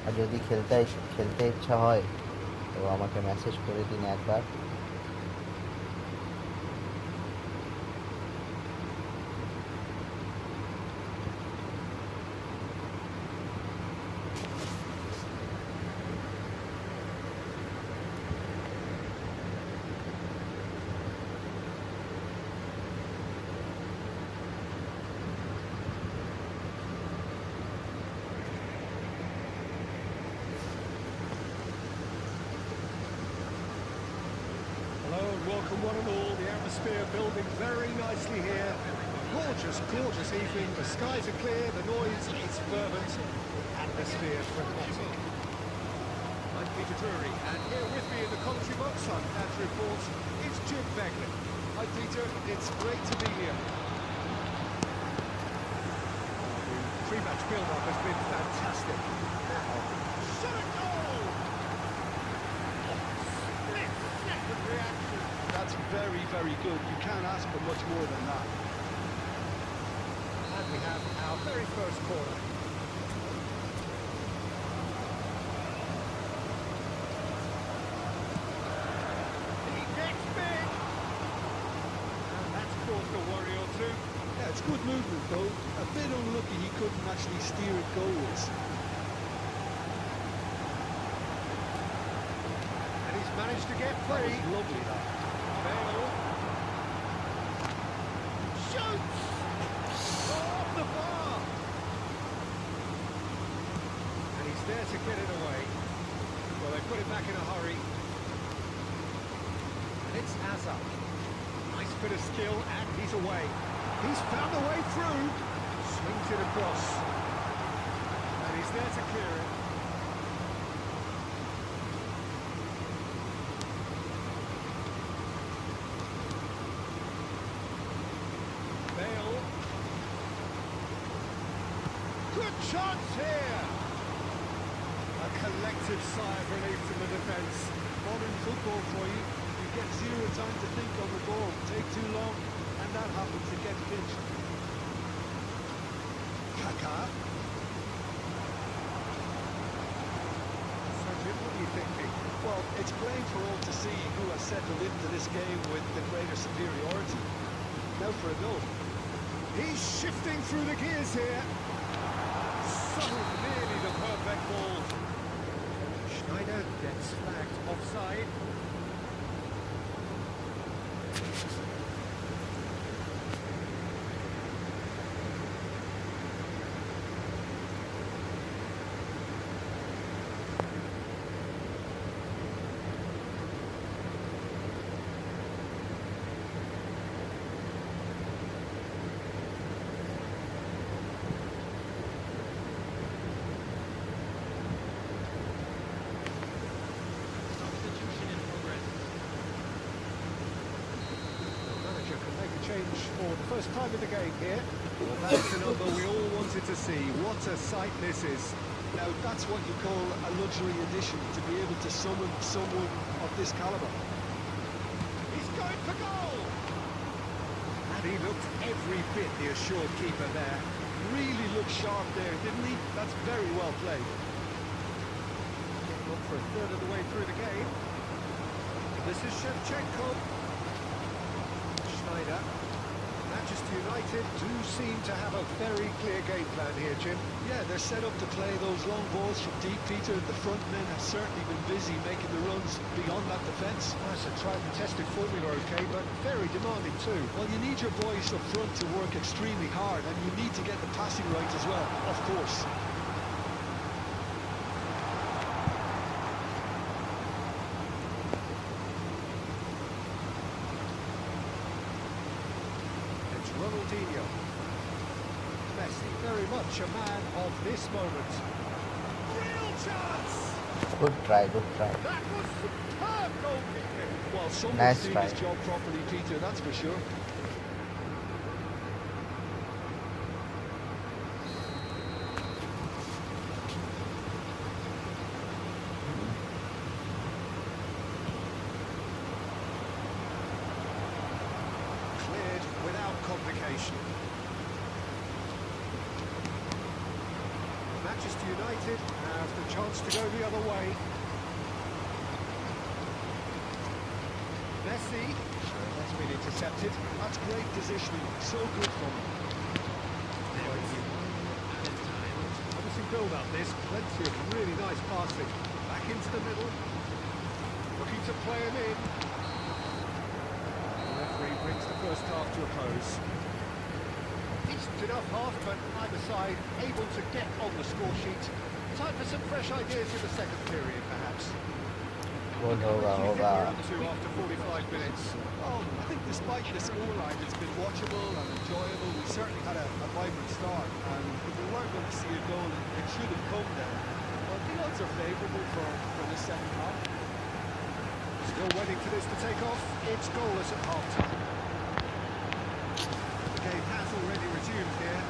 আর যদি খেলতে ইচ্ছা হয় তো আমাকে মেসেজ করে দিন একবার Welcome one and all, the atmosphere building very nicely here. Gorgeous evening, the skies are clear, the noise is fervent, atmosphere frenetic. I Peter Drury, and here with me in the commentary box on Dad's Reports is Jim Begley. Hi Peter, it's great to be here. The pre-match build-up has been fantastic. Now, shot a goal! Split-second reaction. That's very, very good. You can't ask for much more than that. And we have our very first corner. Yeah, it's good movement though. A bit unlucky he couldn't actually steer it goalwards. And he's managed to get free. That was lovely that. Bale. Shoots! Off the bar! And he's there to get it away. Well, they put it back in a hurry. And it's Hazard. Nice bit of skill, and he's away. He's found a way through. Swings it across. And he's there to clear it. Bale. Good chance here. A collective sigh of relief from the defence. Modern football for you. You get zero time to think on the ball. Take too long, and that happens. It gets pinched. Kaka. So Jim, what are you thinking? Well, it's plain for all to see who has settled into this game with the greater superiority. Now for a goal. He's shifting through the gears here. So nearly the perfect ball. Schneider gets flagged offside. Substitution in progress. The manager can make a change for the first time in the game here. Well, that's the number we all wanted to see. What a sight this is. Now that's what you call a luxury addition, to be able to summon someone of this calibre. He's going for goal! And he looked every bit the assured keeper there. Really looked sharp there, didn't he? That's very well played. Getting on for a third of the way through the game. This is Shevchenko. Schneider. Manchester United do seem to have a very clear game plan here, Jim. Yeah, they're set up to play those long balls from deep, Peter. The front men have certainly been busy making the runs beyond that defence. That's a tried and tested formula, okay, but very demanding too. Well, you need your boys up front to work extremely hard, and you need to get the passing right as well, of course. It's Ronaldinho. Messi, very much a man of this moment. Real chance! Good try, good try. That was superb goalkeeping. Well, someone's Nice doing try. his job properly, Peter, that's for sure. Cleared without complication. Manchester United have the chance to go the other way. Messi, that's been intercepted. That's great positioning, so good from him. Obviously build up this, plenty of really nice passing. Back into the middle. Looking to play him in. The referee brings the first half to a close. Decent enough half, but either side able to get on the score sheet. Time for some fresh ideas in the second period, perhaps. Goal What hoga, do you think we're hoga. up to after 45 minutes? Oh, I think despite the scoreline, it's been watchable and enjoyable. We certainly had a vibrant start, and if we weren't going to see a goal, it should have come then. But The odds are favourable for the second half. Still waiting for this to take off. It's goalless at half-time. The game has already resumed here.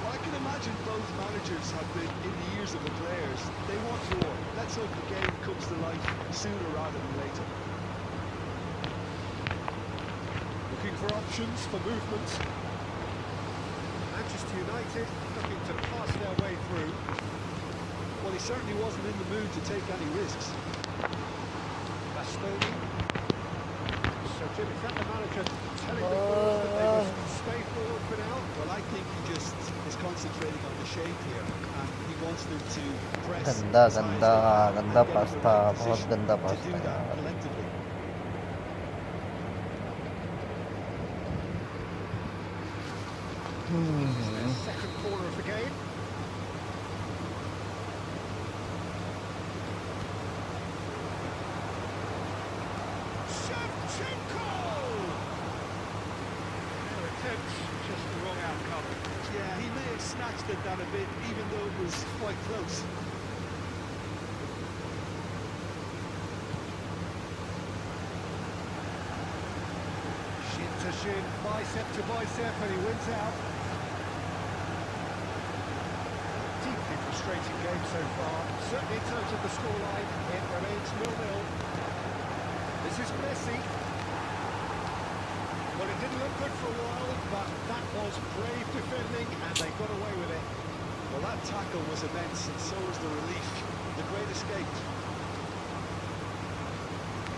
Well, I can imagine both managers have been in the ears of the players. They want more. Let's hope the game comes to life sooner rather than later. Looking for options for movement. Manchester United looking to pass their way through. Well, he certainly wasn't in the mood to take any risks. Bastoni. So, Jim, is that the manager telling the boys that they must stay forward for now? Well, I think he just is concentrating on the shape here, and he wants them to press. गंदा पास था, बहुत गंदा पास था यार। Collectively. Second corner of the game. Shevchenko! Their attempt, just the wrong outcome. Yeah, he may have snatched at that a bit, even though it was quite close. Shin to shin, bicep to bicep, and he wins out. Deeply frustrating game so far. Certainly in terms of the scoreline, it remains 0-0. This is Messi. Well, it didn't look good for a while, but that was brave defending, and they got away with it. Well, that tackle was immense, and so was the relief. The great escape.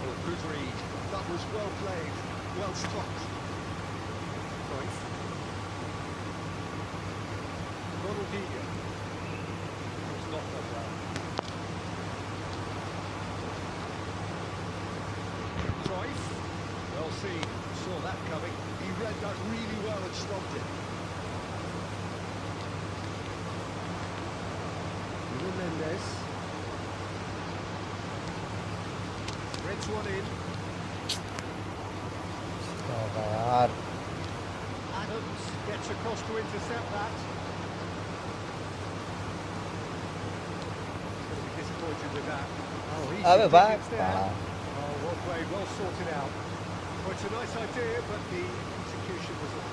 Oh, good read. That was well played, well stopped. Cruyff. Ronaldinho. Was not done well. Cruyff. Well seen. Saw that coming. He read that really well and stopped it. Nuno Mendes. Threads one in. यार Adams gets across to intercept that. Going to be disappointed with that. Oh, easy अबे भाग diggings there. Oh, well played, well sorted out. Well, it's a nice idea, but the execution was off.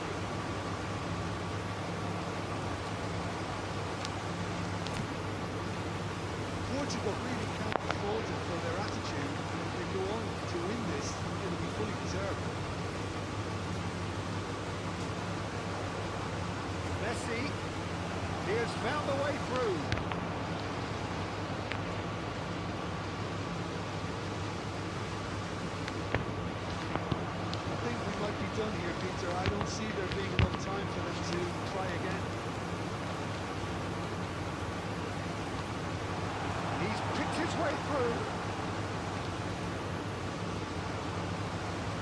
Portugal really can't be faulted for their attitude, and if they go on to win this, it'll be fully deserved. Messi, he has found a way through. I think we might be done here, Peter. I don't see there being enough time for them to try again. He's picked his way through.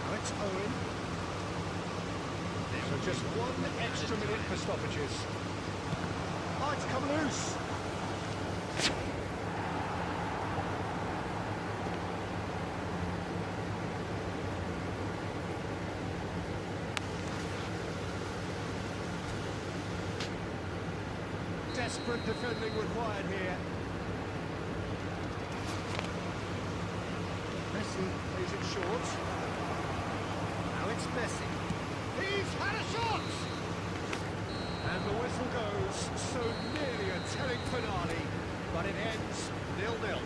Alex Owen. So just one extra minute for stoppages. Oh, it's come loose. Desperate defending required here. Messi plays it short. Now it's Messi. He's had a shot! And the whistle goes. So nearly a telling finale, but it ends 0-0.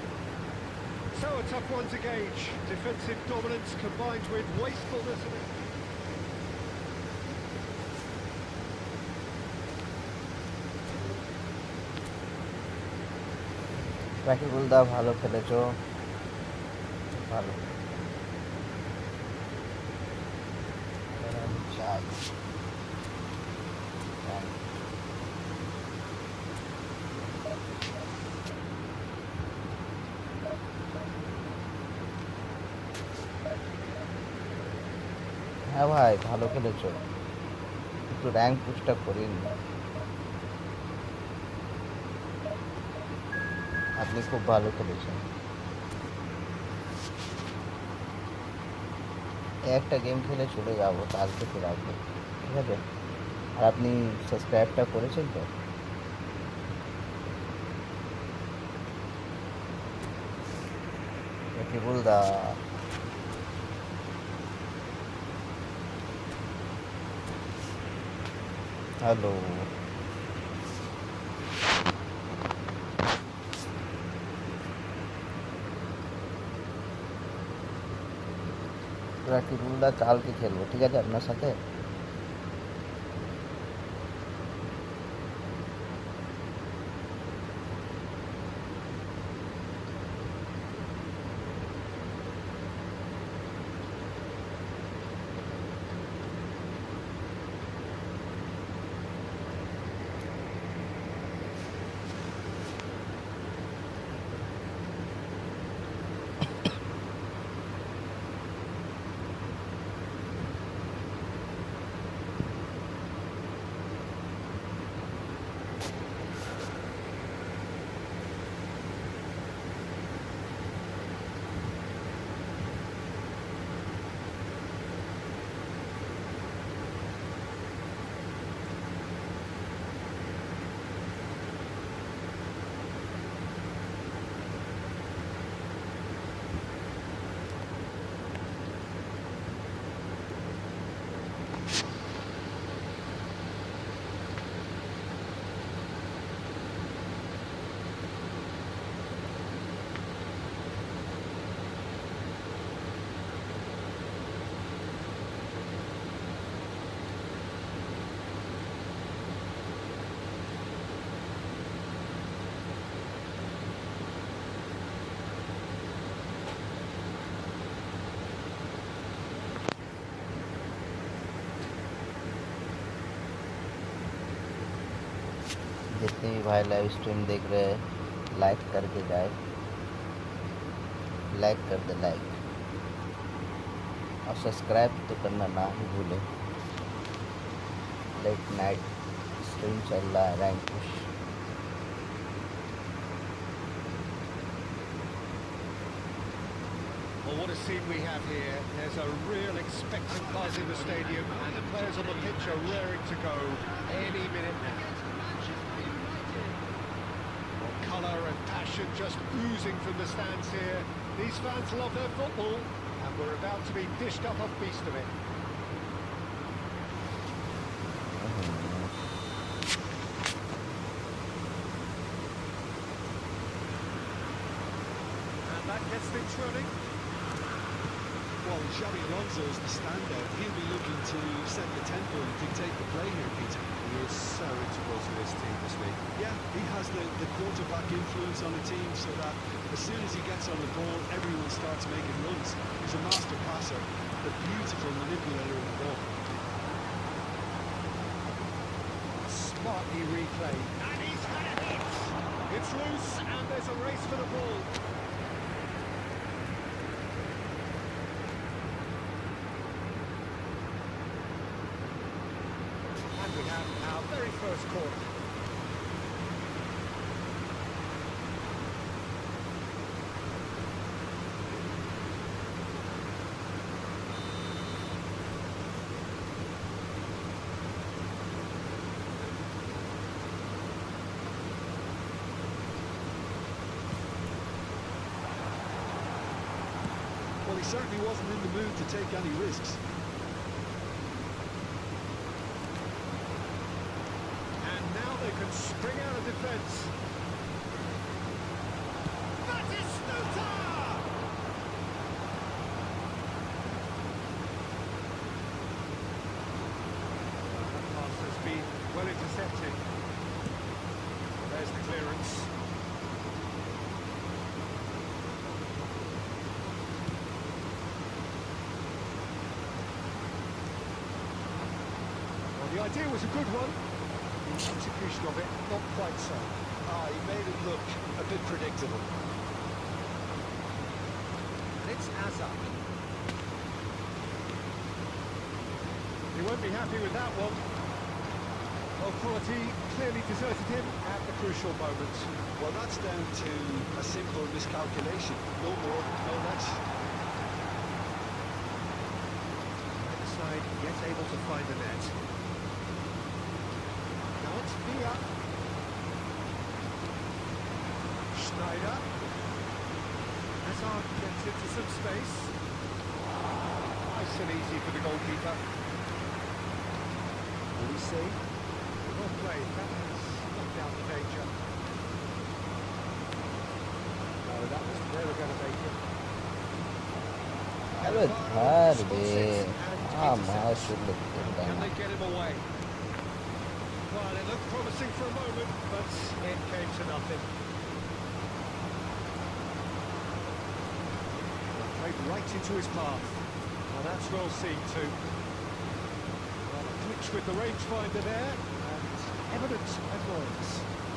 So a tough one to gauge. Defensive dominance combined with wastefulness. Rakibul দা ভালো খেলেছো, ভালো। চাই হ্যাঁ ভাই, ভালো খেলেছো, একটু rank পুশটা করিন। আপনি খুব ভালো খেলেছেন। একটা গেম খেলে চলে যাবো, কালকে ফিরে আসবো, ঠিক আছে? আর আপনি সাবস্ক্রাইবটা করেছেন তো? Rakibulda. Hello. রাকিবুলদা কালকে খেলবো, ঠিক আছে আপনার সাথে? जितने भी भाई लाइव स्ट्रीम देख रहे हैं लाइक करके जाए, लाइक कर दे लाइक, और सब्सक्राइब तो करना ना ही भूले। लेट नाइट स्ट्रीम चल रहा है rank push. Well, what a scene we have here. There's a real expectant buzz in the stadium, and the players on the pitch are raring to go any minute now. Colour and passion just oozing from the stands here. These fans love their football, and we're about to be dished up a feast of it. And that gets things running. Well, Xabi Alonso's the standout. He'll be looking to set the tempo and dictate the play here, Peter. He is so integral to this team this week. Yeah, he has the quarterback influence on the team so that as soon as he gets on the ball, everyone starts making runs. He's a master passer, a beautiful manipulator of the ball. Smartly replayed. And he's had a hit! It's loose, and there's a race for the ball. We have our very first corner. Well, he certainly wasn't in the mood to take any risks. They can spring out of defence. That is Snuta! That pass has been well intercepted. There's the clearance. Well, the idea was a good one. The execution of it, not quite so. He made it look a bit predictable. And it's Azar. He won't be happy with that one. Well, quality clearly deserted him at the crucial moment. Well, that's down to a simple miscalculation. No more, no less. Inside, yet able to find the net. Via Schneider. Has Hazard gets into some space. Nice and easy for the goalkeeper. Will we see? Well played, that has knocked out the danger. No, that was never going to make it. अरे धर बे हाँ मार शुरू करता Can है they get him away? Well, it looked promising for a moment, but it came to nothing. Played right into his path. Well, that's well seen too. Well, a glitch with the rangefinder there, and evident annoyance.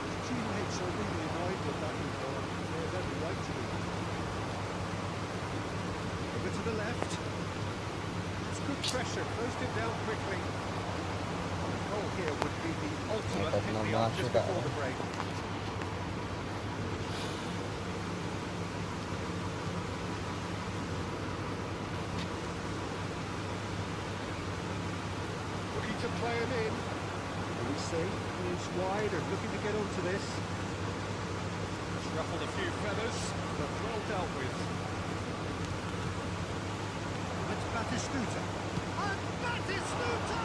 His teammates are really annoyed with that ball. They have every right to be. Over to the left. That's good pressure, closed it down quickly. The goal here would be the ultimate that's not pick-me-up much just at all. before the break. Looking to play him in. Will we see? He's wide and looking to get onto this. It's ruffled a few feathers, but well dealt with. It's Batistuta. And Batistuta!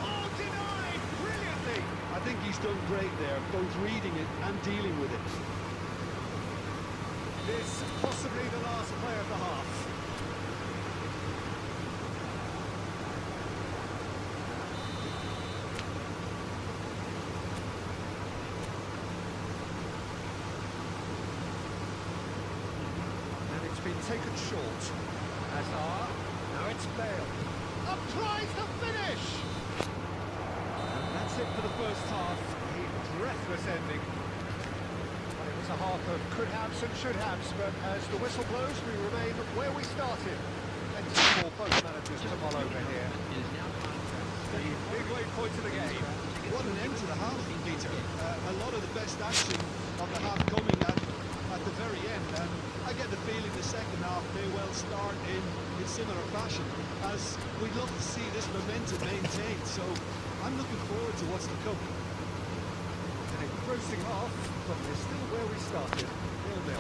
Oh, denied! Brilliantly! I think he's done great there, both reading it and dealing with it. This possibly the last play of the half. And it's been taken short. Hazard, now it's Bale. Applies the finish! And that's it for the first half. A breathless ending. Well, it was a half of could-haves and should-haves, but as the whistle blows, we remain where we started. Plenty for both managers to mull over here. The big late point of the game. What an end to the half, Peter. A lot of the best action of the half coming at the very end. And I get the feeling the second half may well start in similar fashion, as we'd love to see this momentum maintained. So I'm looking forward to what's to come. An engrossing half, but we're still where we started. 0-0.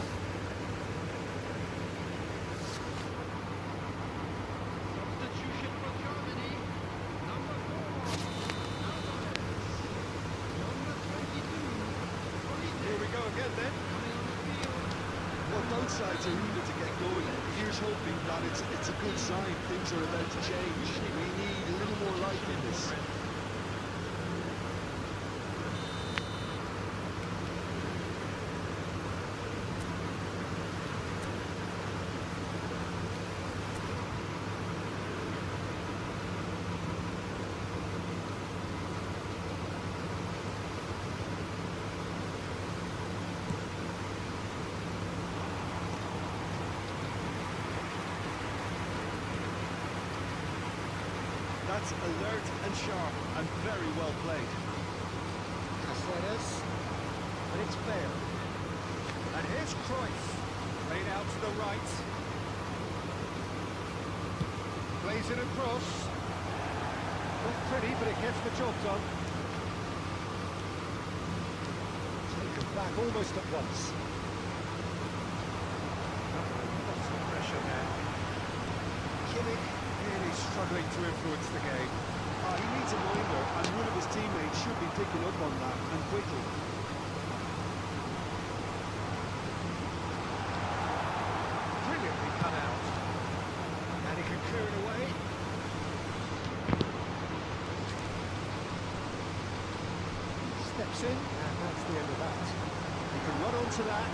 Substitution for Germany. Number 4. Number 22. Here we go again then. Coming on the field. Well, both sides are eager to get going. Here's hoping that it's a good sign. Things are about to change. We need a little more life in this. That's alert and sharp and very well played. Caceres, and it's Bale. And here's Cruyff, laid out to the right. Plays it across. Not pretty, but it gets the job done. Taken back almost at once. Lots of pressure there. Kimmich really struggling to influence the game. He needs a minder, and one of his teammates should be picking up on that, and quickly. Brilliantly cut out. And he can clear it away. Steps in, and that's the end of that. He can run onto that.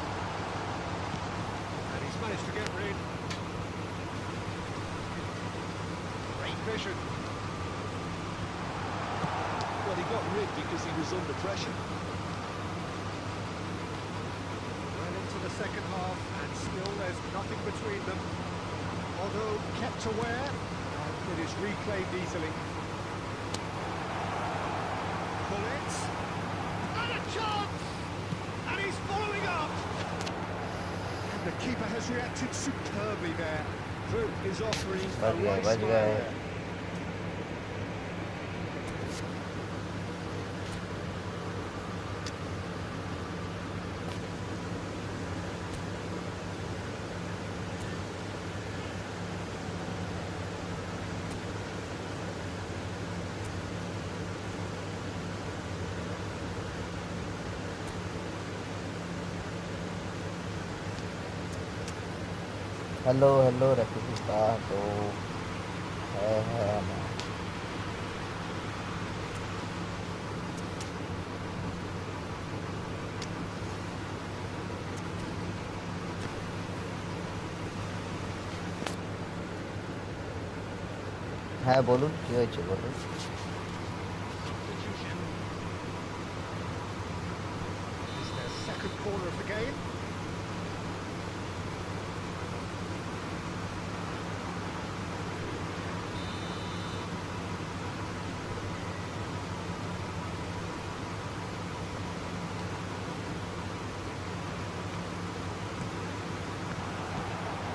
And he's managed to get rid. Great vision. Well, he got rid because he was under pressure. Well into the second half, and still there's nothing between them. Although kept aware, and it is reclaimed easily. Bullets. And a chance! And he's following up! And the keeper has reacted superbly there. Drew is offering a बच गए right बच smile गए there. Hello hello Rafiqa तो है ना। হ্যাঁ বলুন কি হয়েছে বলুন। Substitution. It's their second corner of the game.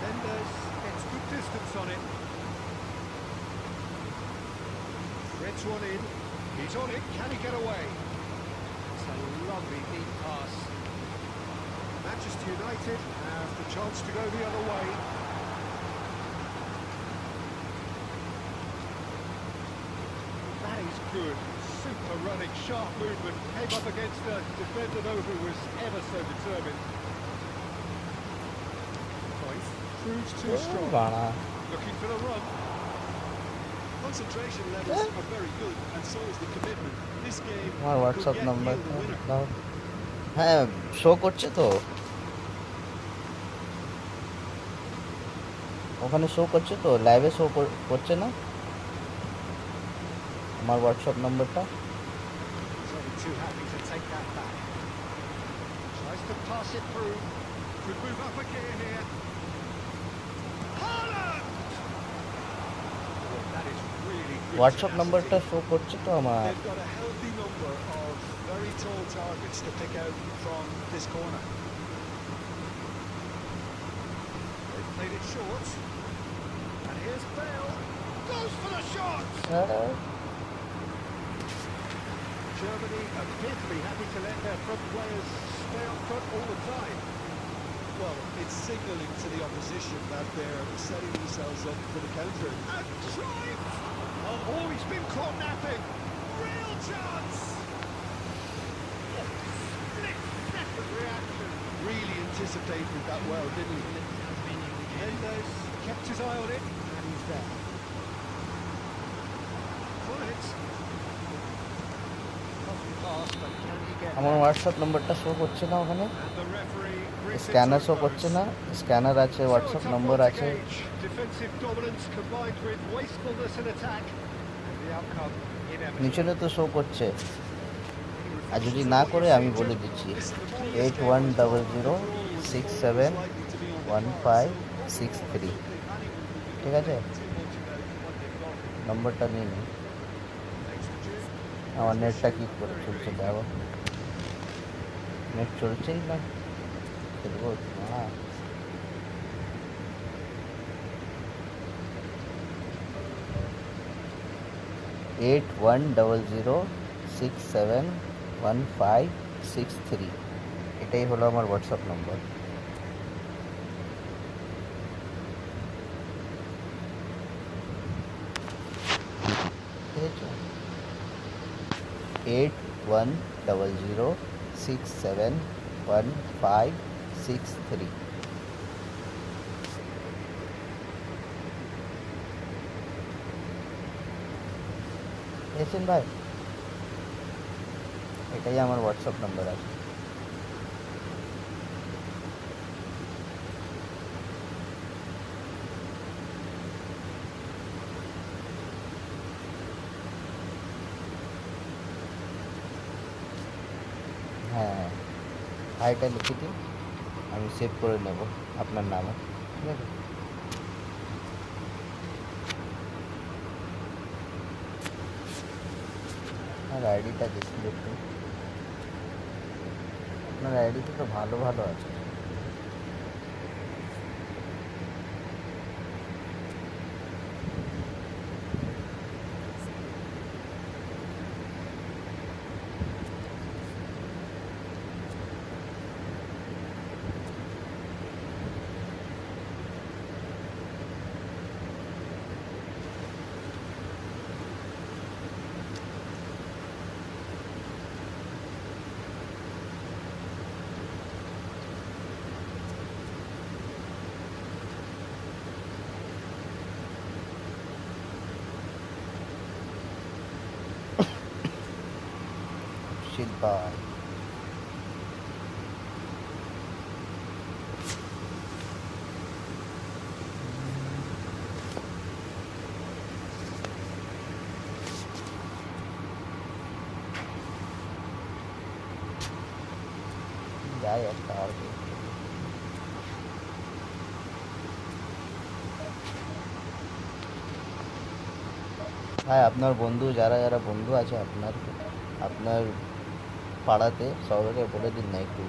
Mendes gets good distance on it. Threads one in. He's on it. Can he get away? It's a lovely deep pass. Manchester United have the chance to go the other way. That is good. Super running, sharp movement. Came up against a defender though who was ever so determined. Cruyff proves too strong. বাড়া Looking for the run. Concentration levels are very good, and so is the commitment. This game আমার could WhatsApp yet number yield the winner. দাও। হ্যাঁ show করছে তো ওখানে show করছে তো লাইভে শো করছে না আমার হোয়াটসঅ্যাপ নাম্বারটা। He's only too happy to take that back. Tries to pass it through. Could move up a gear here. Haaland! Oh, that is really good WhatsApp tenacity. নাম্বারটা শো করছে তো আমার। They've got a healthy number of very tall targets to pick out from this corner. They've played it short. And here's Bale. Goes for the shot! হ্যাঁ Germany appear to be happy to let their front players stay up front all the time. Well, it's signalling to the opposition that they're setting themselves up for the counter. And triumph! Oh, he's been caught napping. Real chance! Split-second reaction. Really anticipated that well, didn't he? Mendes kept his eye on it, and he's there. Cornets. Lovely pass, but can he get আমার there? WhatsApp নাম্বারটা show করছে না ওখানে। And the referee brings it scanner to show a করছে close. না scanner আছে So a WhatsApp tough number one to আছে। gauge. Defensive dominance combined with wastefulness in attack, and the outcome inevitable. নিচনে তো show করছে আর যদি So না what করে you've আমি seen, বলে Jim? দিচ্ছি Listen, the previous eight game one was double one zero overall was six always seven likely to be on the one par, five so six overall, three I don't think anyone will be ঠিক আছে complaining too much about what they've got. নম্বরটা নিয়ে নিই। Thanks to Jim. আমার নেটটা কি করে চলছে দেখো নেট চলছেই না খেলবো না। 8100671563 এটাই হলো আমার হোয়াটসঅ্যাপ নম্বর। ঠিক আছে 8100671563। এসেন ভাই এটাই আমার হোয়াটসঅ্যাপ নাম্বার আছে। হ্যাঁ হাইটা লিখে দিন আমি সেভ করে নেব আপনার নামে ঠিক আছে। আর আইডিটা দেখি দেখুন আপনার আইডিতে তো ভালো ভালো আছে। बाय। जाए स्टार के হ্যাঁ আপনার বন্ধু যারা যারা বন্ধু আছে আপনার পাড়াতে সবাইকে বলে দিন না একটু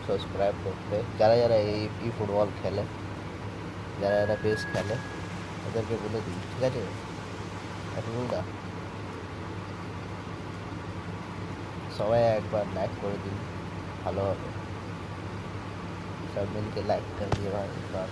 সাবস্ক্রাইব করতে, যারা যারা এই ফুটবল খেলে, যারা যারা বেশ খেলে ওদেরকে বলে দিন, ঠিক আছে এতটুকুটা। সবাই একবার লাইক করে দিন, ভালো হবে। सब मिल के लाइक कर दिए भाई एक बार।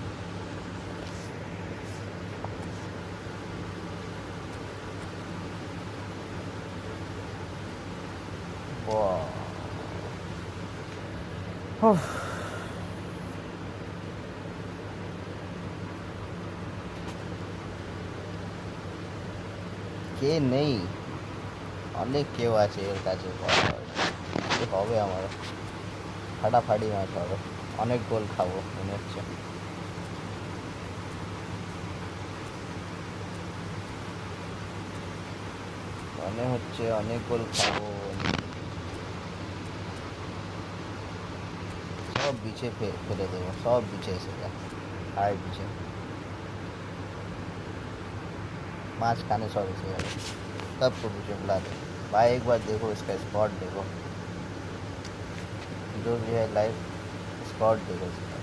কে নেই, অনেক কেউ আছে এর কাছে, হবে আমার ফাটাফাটি ম্যাচ হবে, অনেক গোল খাবো মনে হচ্ছে। মনে হচ্ছে অনেক গোল খাবো। সব বিছে ফেলে দেবো, सब पीछे से आए पीछे माछ खाने सब ऐसे जाए, सबको पीछे बुला दे भाई। एक बार देखो इसका स्पॉट, देखो जो भी है लाइव स्पॉट देखो इसका,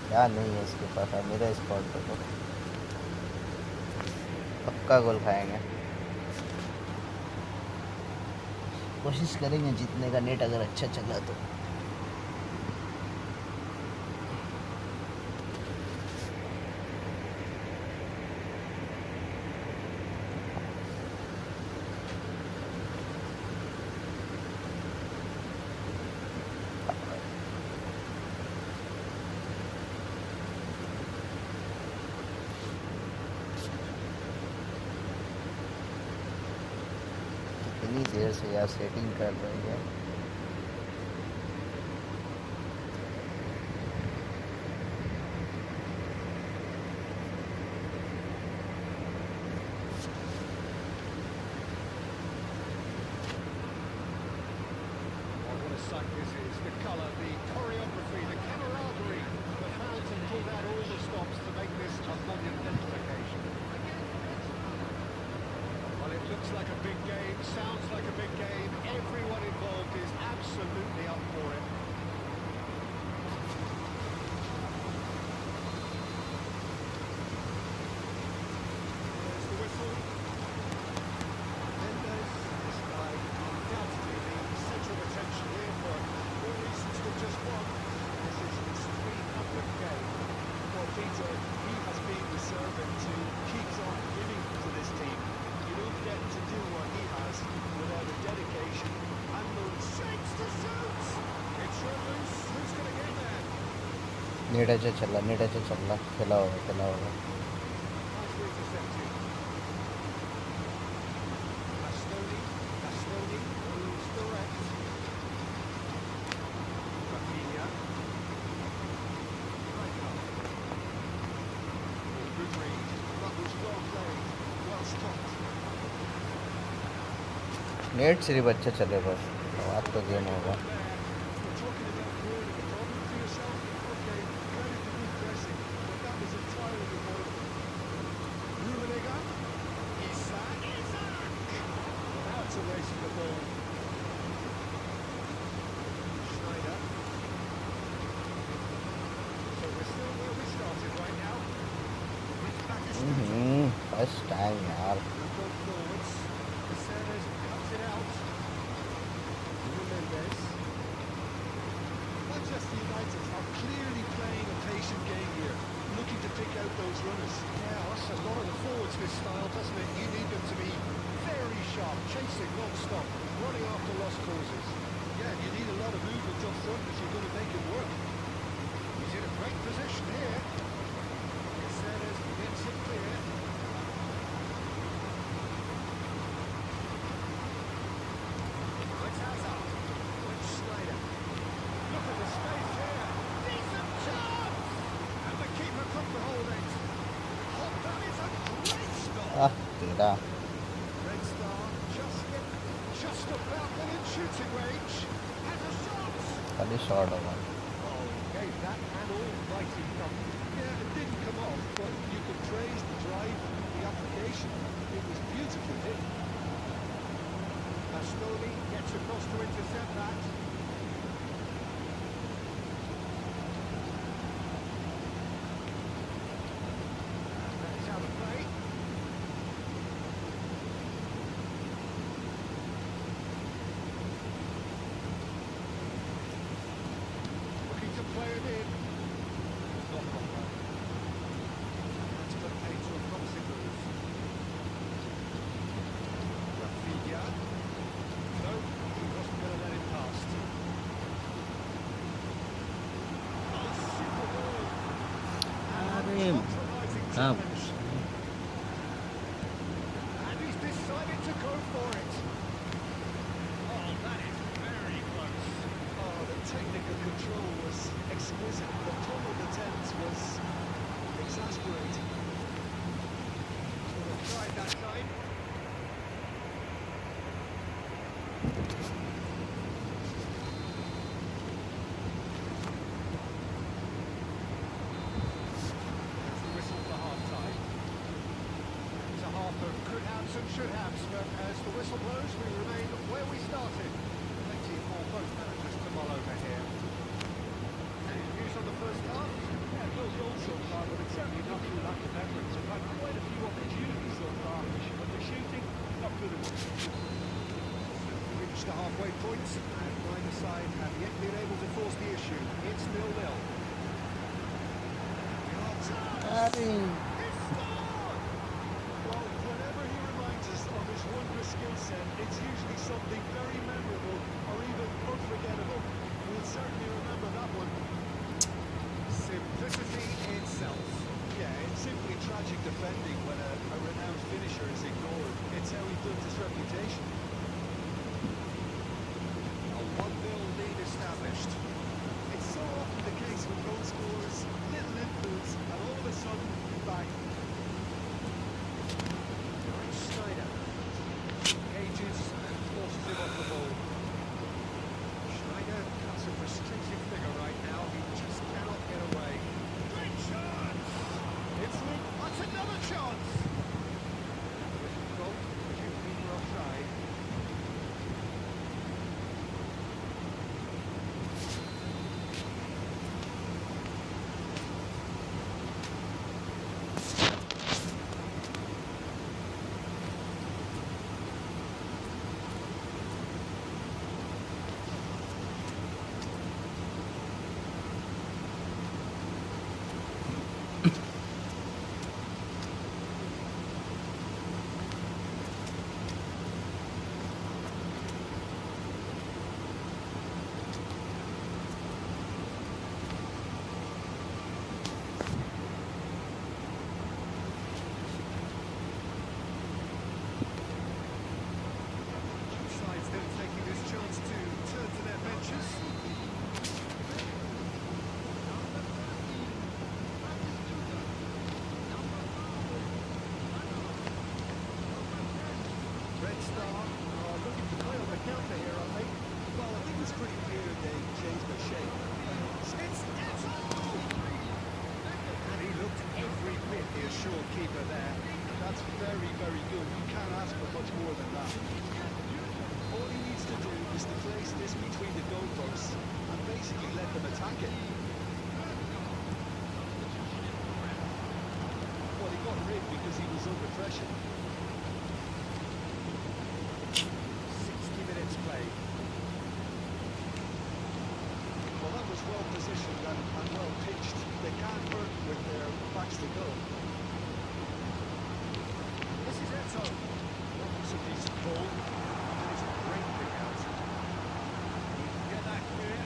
क्या नहीं है इसके पास। अब मेरा स्पॉट देखो, पक्का गोल खाएंगे, कोशिश करेंगे जीतने का, नेट अगर अच्छा चला तो। इतनी देर से यार सेटिंग कर रही है। Sight this is, the colour, the choreography, the camaraderie. The fans have pulled out all the stops to make this a monumental occasion. Well, it looks like a big game, sounds like a big game. Everyone involved is absolutely up for it. There's the whistle. Mendes, this guy, undoubtedly the centre of attention here for more reasons than just one. This is his 300th game. Well, Peter, he has been the servant who keeps on giving to this team. You don't get to do what he has without a dedication and those shapes to shoot. It's sure loose. Who's going to get there? Net अच्छा चल रहा, खेला होगा। Nicely intercepted. Bastoni, moves direct. Rafinha. Right up. Good read. That was well played, well stopped. Net सिर्फ अच्छा चले बस, आज तो गेम होगा। We're talking about creating a problem for yourself. Okay, credit to good pressing, but that was entirely avoidable. Rummenigge. Isaac. That's a race for the ball. Schneider. So we're still where we started right now. It's back to first time यार। both forwards. Caceres cuts it out. Mendes. Manchester United are clearly playing a patient game here, looking to pick out those runners. Yeah, that's a lot of the forwards this style, doesn't it? You need them to be very sharp, chasing non-stop, running after lost causes. Yeah, you need a lot of movement up front if you're going to make it work. He's in a great position here. Caceres gets it clear. Right, Hazard. about within shooting range. Has a shot. खाली shot होगा. Oh, gave that an almighty thump. Yeah, it didn't come off, but you could praise the drive, the application. It was beautifully hit. Bastoni gets across to intercept that. That is out of play. Looking to play it in. Not proper. That's put paid to a promising move. Rafinha. No, he wasn't going to let him past. Oh, super ball. अरे Compromising हाँ. challenge. And he's decided to go for it. Oh, that is very close. Oh, the technical control was exquisite. The pummeled attempt was exasperating. Should have tried that time. That's the whistle for half-time. It's a half of could haves and should haves, but as the whistle blows, we remain where we started. Plenty for both managers to mull over here. Any views on the first half? Yeah, no goals so far, but it's certainly not through lack of efforts. We've had quite a few opportunities so far, but the shooting, not good enough. We reached the halfway point, and neither side have yet been able to force the issue. It's 0-0. अरे Well, whenever he reminds us of his wondrous skill set, it's usually something very memorable or even unforgettable. We'll certainly remember that one. Simplicity itself. Yeah, it's simply tragic defending when a renowned finisher is ignored. It's how he built his reputation. A 1-0 lead established. It's so often the case with goal scorers, little influence, and all of a sudden, bang. Schneider engages and forces him off the ball. Schneider cuts a restrictive figure right now. He just cannot get away. Great chance! It's Luke. That's another chance! Goal, presumably for offside. Sides then taking this chance to turn to their benches. Red Star are looking to play on the counter here, I think. Well, I think it's pretty clear they changed their shape. It's Eto! And he looked every bit the assured keeper there. That's very, very good. You can't ask for much more than that. All he needs to do is to place this between the goalposts and basically let them attack it. Well, he got rid because he was under pressure. 60 minutes played. Well, that was well positioned and well pitched. They can't hurt with their backs to goal. This is Eto. That was a decent ball. That is a great pick out. He can get that clear.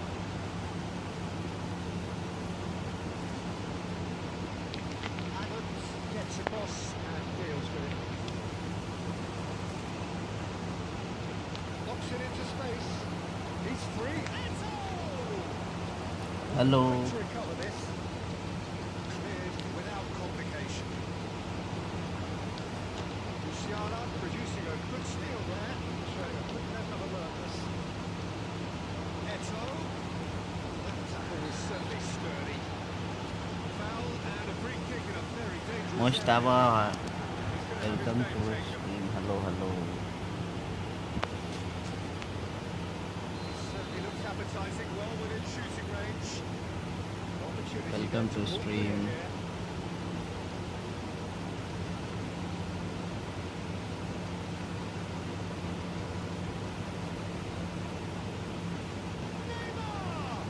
Adams gets across and deals with it. Knocks it into space. He's free. Eto! Hello. To recover this. Cleared without complication. Luciana producing a good steal there, showing a quick left of alert. Mustafa, welcome to stream. Hello, hello. Certainly looks appetising, well within shooting range. Opportunity Welcome then to walk stream. clear here. Neymar!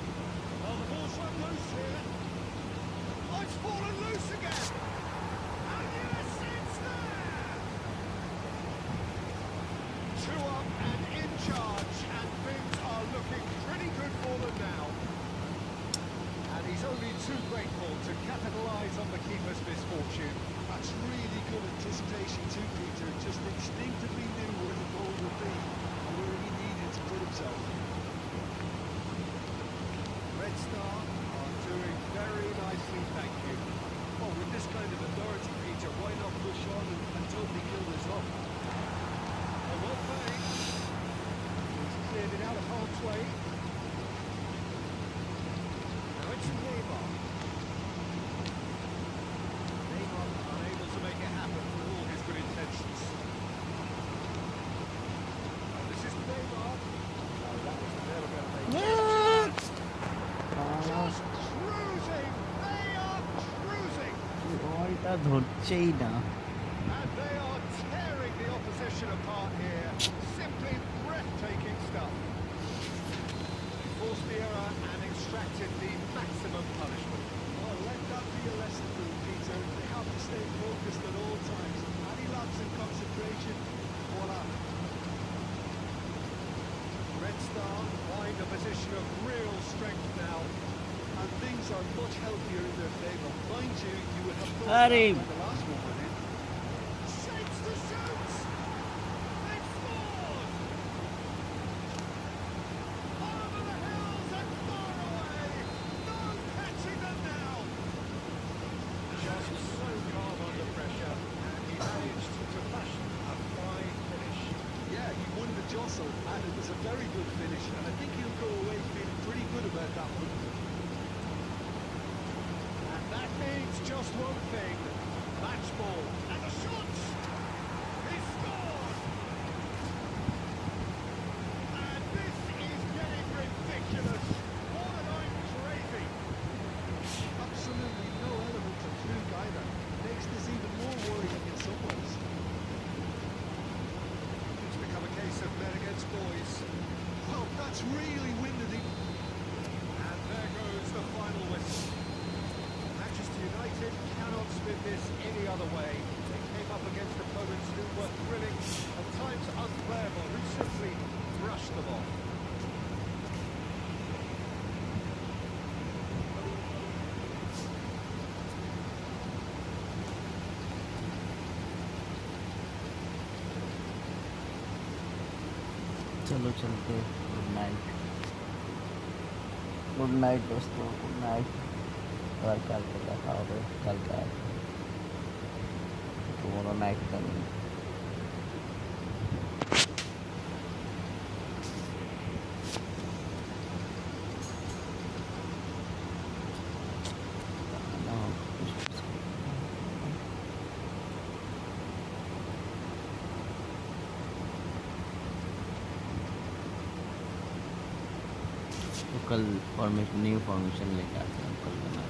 Well, the ball's run loose here. Oh, it's fallen loose again. And yes, it's there. 2 up and in charge, and things are looking pretty good for them now. And he's only too grateful to capitalise on the keeper's misfortune. That's really good anticipation too, Peter. Just instinctively knew where the goal would be and where he needed to put himself. Red Star are doing very nicely, thank you. Well, with this kind of authority, Peter, why not push on and totally kill this off? Oh, well played. He's cleared it out of harm's way. Now it's Neymar. Neymar unable to make it happen for all his good intentions. Oh, this is Neymar. Oh, that was never going to make it. Just cruising! They are cruising! বলটা ধরছেই না And they are tearing the opposition apart here. Simply breathtaking stuff. They forced the error and extracted the maximum punishment. Well, let that be a lesson for them, Peter. They have to stay focused at all times. Any lapse in concentration, voila. Red Star find a position of real strength now. And things are much healthier in their favour. Mind you, you would have thought Harry. that when the last one went in. Shapes the shoots! They've scored! Over the hills and far away! No catching them now! Just so calm under pressure, and he managed to fashion a fine finish. Yeah, he won the jostle, and it was a very good finish. And I think he'll go away feeling pretty good about that one. And that means just one thing. Match ball. And the shot! He scored! And this is getting ridiculous. Borderline crazy. Absolutely no element of fluke either. Makes this even more worrying in some ways. It's become a case of men against boys. Well, that's really winded him. And there goes the final whistle. Manchester United cannot spin this any other way. They came up against opponents who were thrilling, at times unplayable, who simply brushed them off. चलो चलते good night दोस्तों good night और कल को देखा होगा कल का टुमारो नाइट कमिंग कल फॉर्मेशन न्यू फॉर्मेशन लेके आते हैं कल बना